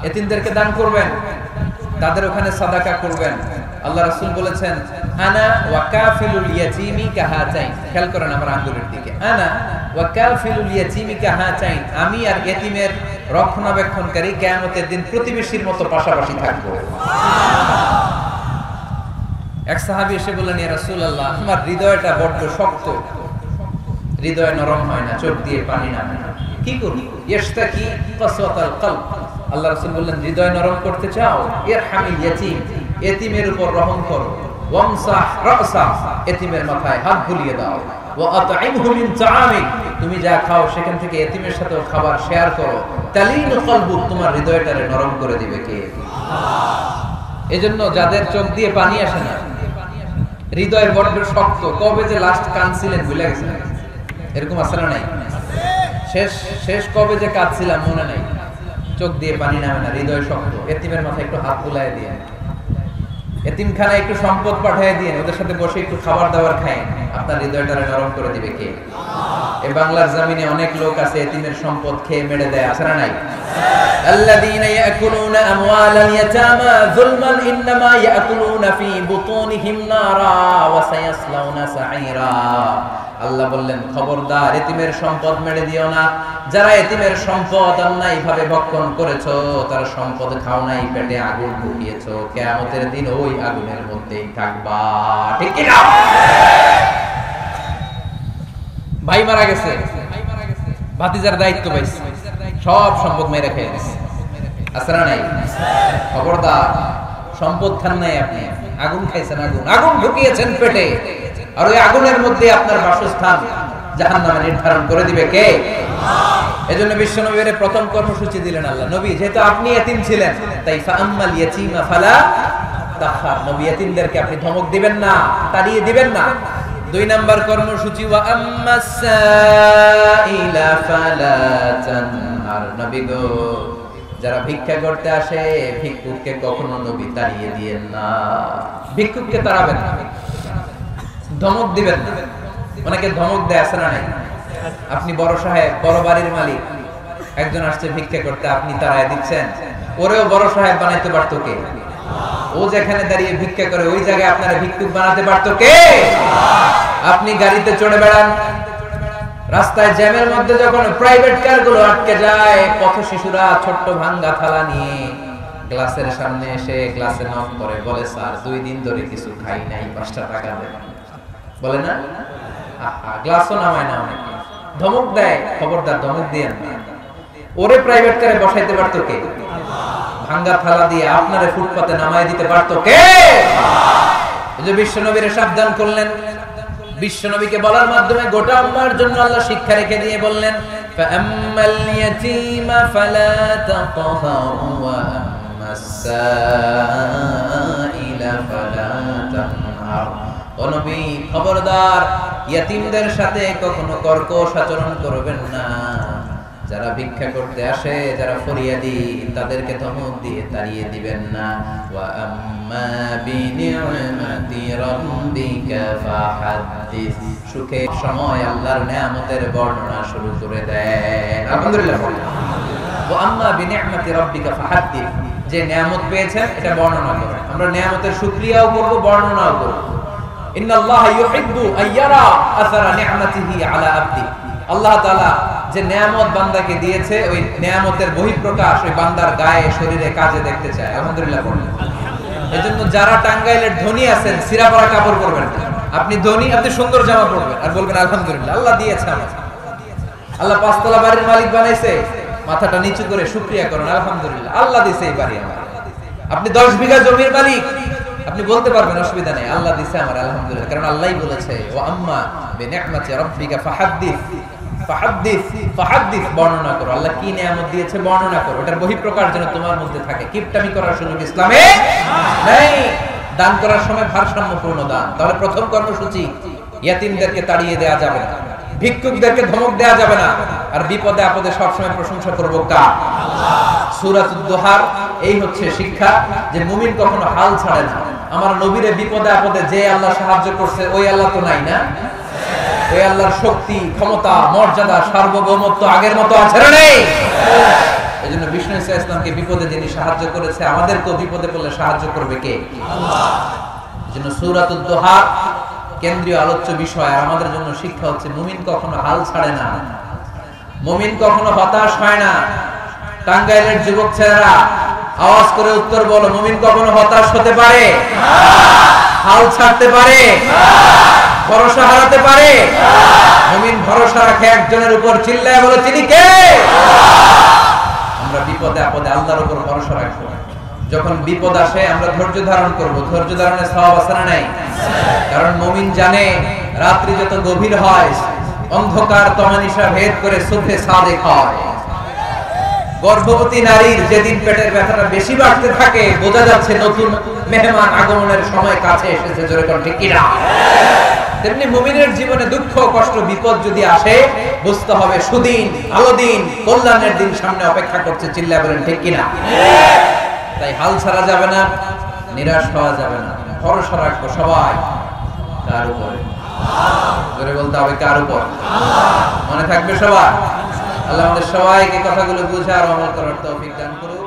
ইয়েতিমদেরকে দান করবেন, তাদের ওখানে সাদাকা করবেন। আল্লাহ রাসূল বলেছেন আনা ওয়া কাফিলুল ইয়াতীমি কাহাতাইন। খেয়াল করেন আমার আঙ্গুলের দিকে, আনা ওয়া কাফিলুল ইয়াতীমি কাহাতাইন, আমি আর ইয়েতিমের রক্ষণাবেক্ষণকারী কিয়ামতের দিন প্রতিবেশীর মতো পাশাপাশি থাকবো। এক সাহাবী এসে বললেন, ইয়া রাসূলুল্লাহ, আমার হৃদয়টা বড্ড শক্ত, হৃদয় নরম হয় না, চোখ দিয়ে পানি নামে না, কি করব? ইশতাকি কাসওয়াতাল কলব। আল্লাহ রাসূল বললেন, হৃদয় নরম করতে চাও, ইরহামিল ইয়াতীম, এতিমের উপর রহম করো, ওয়ামসাহ রাসা, এতিমের মাথায় হাত বুলিয়ে দাও, ওয়া আতইমহু মিন তাআমিক, তুমি যা খাও সেখান থেকে এতিমের সাথে খাবার শেয়ার করো, তালিনু কলবু, তোমার হৃদয়টারে নরম করে দিবে কে? আল্লাহ। এজন্য যাদের চোখ দিয়ে পানি আসে না, হৃদয়ের বড্ড শক্ত, কবে যে লাস্ট কাঁদছিলেন ভুলে গেছেন, এরকম আছে না নাই? শেষ কবে যে কাঁদছিলাম মনে নাই, চোখ দিয়ে পানি নামে না, হৃদয় শক্ত, এতিমের মাথায় একটু হাত বুলায় দিয়ে এতিমখানায় একটু সম্পদ পাঠিয়ে দিন, ওদের সাথে বসে একটু খাবার দাবার খায়, আপনার হৃদয়টারে নরম করে দিবে কে? এই বাংলার জমিনে অনেক লোক আছে এতিমের সম্পদ খেয়ে মেরে দেয়, আছে না নাই? আল্লাযীনা ইয়াকুলুনা আমওয়ালাল ইয়াতামা যুলমান ইন্নামা ইয়াকুলুনা ফী বুতুনিহিম নারা ওয়া সায়াসলাউনা সাঈরা। আল্লাহ বললেন, খবরদার এতিমের সম্পদ মেরে দিও না। যারা এতিমের সম্পদ অন্যায়ভাবে ভক্ষণ করেছো, তার সম্পদ খাও নাই, পেটে আগুন ঢুকিয়েছো, কিয়ামতের দিন ওই আগুনের মধ্যেই থাকবা। ঠিক কি না? ভাই মারা গেছে, ভাতিজার দায়িত্ব পাইছে, সব সম্পদ মেরে খেয়ে গেছে, আছে না নাই? খবরদার, সম্পদ খান নাই আপনি, আগুন খাইছেন, আগুন ঢুকিয়েছেন পেটে, আর ওই আগুনের মধ্যে আপনার বাসস্থান জাহান্নামে নির্ধারণ করে দিবে কে? এজন্য বিশ্ব নবীর প্রথম কর্মসূচি দিলেন আল্লাহ। নবী, যেহেতু আপনি এতিম ছিলেন, তাই ফাআম্মাল ইয়াতীমা ফালা তাখফার, নবী এতিমদেরকে আপনি ধমক দিবেন না, তাড়িয়ে দিবেন না। দুই নাম্বার কর্মসূচি ওয়া আম্মাস সাইলা ফালা তানহার, নবী গো, যারা ভিক্ষা করতে আসে ভিক্ষুককে কখনো নবী তাড়িয়ে দিয়েন না, ভিক্ষুককে তাড়াবেন না, ধমক দিবেন না। অনেকে ধমক দেয়, আছে না নাই? আপনি বড় সাহেব, বড় বাড়ির মালিক, একজন আসছে ভিক্ষা করতে, আপনি তাড়ায় দিচ্ছেন, ওরেও বড় সাহেব বানাইতে পারতো কে? ও যেখানে দাঁড়িয়ে ভিক্ষা করে ওই জায়গায় আপনারা ভিক্ষুক বানাতে পারতো কে? আপনি গাড়িতে চড়ে বেড়ান, রাস্তায় জ্যামের মধ্যে যখন প্রাইভেট কার গুলো আটকে যায়, পথ শিশুরা ছোট্ট ভাঙ্গা থালা নিয়ে গ্লাসের সামনে এসে গ্লাসে নক করে, বলে স্যার 2 দিন ধরে কিছু খাই নাই, 5টা টাকা দেন, বলে না? গ্লাসও নামায় না, অনেকে ধমক দেয়। খবরদার, ধমক দিয়েন না। ওরে প্রাইভেট কারে বসাইতে পারতো কে? ভাঙ্গা থালা দিয়ে আপনারে ফুটপাতে নামায় দিতে পারতো কে? এই যে বিশ্ব নবীর সাবধান করলেন, বিশ্ব নবীকে বলার মাধ্যমে গোটা উম্মাহর জন্য আল্লাহ শিক্ষা রেখে দিয়ে বললেন, ফাআম্মাল ইয়াতীমা ফালা তাকহার ওয়া আম্মাস সাইলা ফালা তানহার। ও নবী, খবরদার, ইয়াতীমদের সাথে কখনো কর্কশ আচরণ করবেন না। যারা ভিক্ষা করতে আসে, যারা ফরিয়াদি, তাদেরকে ধমক দিয়ে তাড়িয়ে দিবেন না। ওয়া আম্মা বিনি'মাতি রাব্বিকা ফাহাদ্দিস, সুখের সময় আল্লাহর নিয়ামতের বর্ণনা শুরু করে দেন। আলহামদুলিল্লাহ। ওয়া আম্মা বিনি'মাতি রাব্বিকা ফাহাদ্দিস, যে নিয়ামত পেয়েছেন এটা বর্ণনা করুন। আমরা নিয়ামতের শুকরিয়াও করব, বর্ণনাও করব। ইন্নাল্লাহা ইউহিব্বু আইয়ারা আসারা নি'মাতিহি আলা আবদি, আল্লাহ তাআলা যে নিয়ামত বান্দাকে দিয়েছে, ওই নিয়ামতের বহিঃপ্রকাশ ওই বান্দার গায়ে, শরীরে, কাজে দেখতে চায়। আলহামদুলিল্লাহ বলেন। এজন্য যারা টাঙ্গাইলের ধনী আছেন, সিরা পরা কাপড় পরবেন না। আপনি ধনী, আপনি সুন্দর জামা পরবেন আর বলবেন আলহামদুলিল্লাহ, আল্লাহ দিয়েছে আমাকে, আল্লাহ 5 তলা বাড়ির মালিক বানাইছে, মাথাটা নিচু করে শুকরিয়া করুন, আলহামদুলিল্লাহ, আল্লাহ দিয়েছে এই বাড়ি আমার। আপনি 10 বিঘা জমির মালিক, আপনি বলতে পারবেন অসুবিধা নেই, আল্লাহ দিয়েছে আমার, আলহামদুলিল্লাহ, কারণ আল্লাহই বলেছে ওয়া আম্মা বিনি'মাতি রাব্বিকা ফাহাদ্দিস, ফাহাদ্দিস, ফাহাদ্দিস, বর্ণনা করো, আল্লাহ কি নিয়ামত দিয়েছে বর্ণনা করো, এটার বহিঃপ্রকাশ যেন তোমার মধ্যে থাকে। কিপটামি করার সুযোগ ইসলামে নাই। দান করার সময় ভারসাম্যপূর্ণ দান। তাহলে প্রথম কর্মসূচি, ইয়াতীমদেরকে তাড়িয়ে দেয়া যাবে না, ভিক্ষুকদেরকে ধমক দেয়া যাবে না, আর বিপদে আপদে সবসময় প্রশংসা করব কার? আল্লাহ। সূরাতুদ দুহার এই হচ্ছে শিক্ষা, যে মুমিন কখনো হাল ছাড়ে না। আমার নবীরে বিপদে আপদে যে আল্লাহ সাহায্য করছে, ওই আল্লাহ তো নাই না? ওই আল্লাহর শক্তি, ক্ষমতা, মর্যাদা, সার্বভৌমত্ব আগের মতো আছে না নেই? এজন্য বিষ্ণু ঈসা ইসলামকে বিপদে যিনি সাহায্য করেছে, আমাদেরকেও বিপদে পড়লে সাহায্য করবে কে? আল্লাহ। এজন্য সূরাতুদ দুহার কেন্দ্রীয় আলোচ্য বিষয়। আর আমাদের জন্য শিক্ষা হচ্ছে, মুমিন কখনো হাল ছাড়ে না, মুমিন কখনো হতাশ হয় না। টাঙ্গাইলের যুবক ছেলেরা আওয়াজ করে উত্তর বলো, মুমিন কখনো হতাশ হতে পারে? হাল ছাড়তে পারে? ভরসা হারাতে পারে? মুমিন ভরসা রাখে একজনের উপর, চিল্লায় বলো তিনি কে? আমরা বিপদে আপদে আল্লাহর উপর ভরসা রাখবো। যখন বিপদ আসে আমরা ধৈর্য ধারণ করব। ধৈর্য ধারণের সওয়াব আছে না নাই? কারণ মুমিন জানে রাত্রি যত গভীর হয়, অন্ধকার তমানিসা ভেদ করে সুফে সাদেক হয়। গর্ভবতী নারীর যেদিন পেটের ব্যথাটা বেশি বাড়তে থাকে, বোঝা যাচ্ছে নতুন মেহমান আগমনের সময় কাছে এসেছে। জোরে কোন ঠিক কিনা? তেমনি মুমিনের জীবনে দুঃখ, কষ্ট, বিপদ যদি আসে, বুঝতে হবে সুদিন, ভালো দিন, কল্যাণের দিন সামনে অপেক্ষা করছে। চিল্লায় বলেন ঠিক কিনা? তাই হাল ছাড়া যাবে না। নিরাশ হওয়া যাবে না, ভরসা রাখবো সবাই কার উপরে? জোরে বলতে হবে কার উপর? মনে থাকবে সবার। আল্লাহ আমাদের সবাইকে কথাগুলো বুঝে আর আমল করার তৌফিক দান করুক।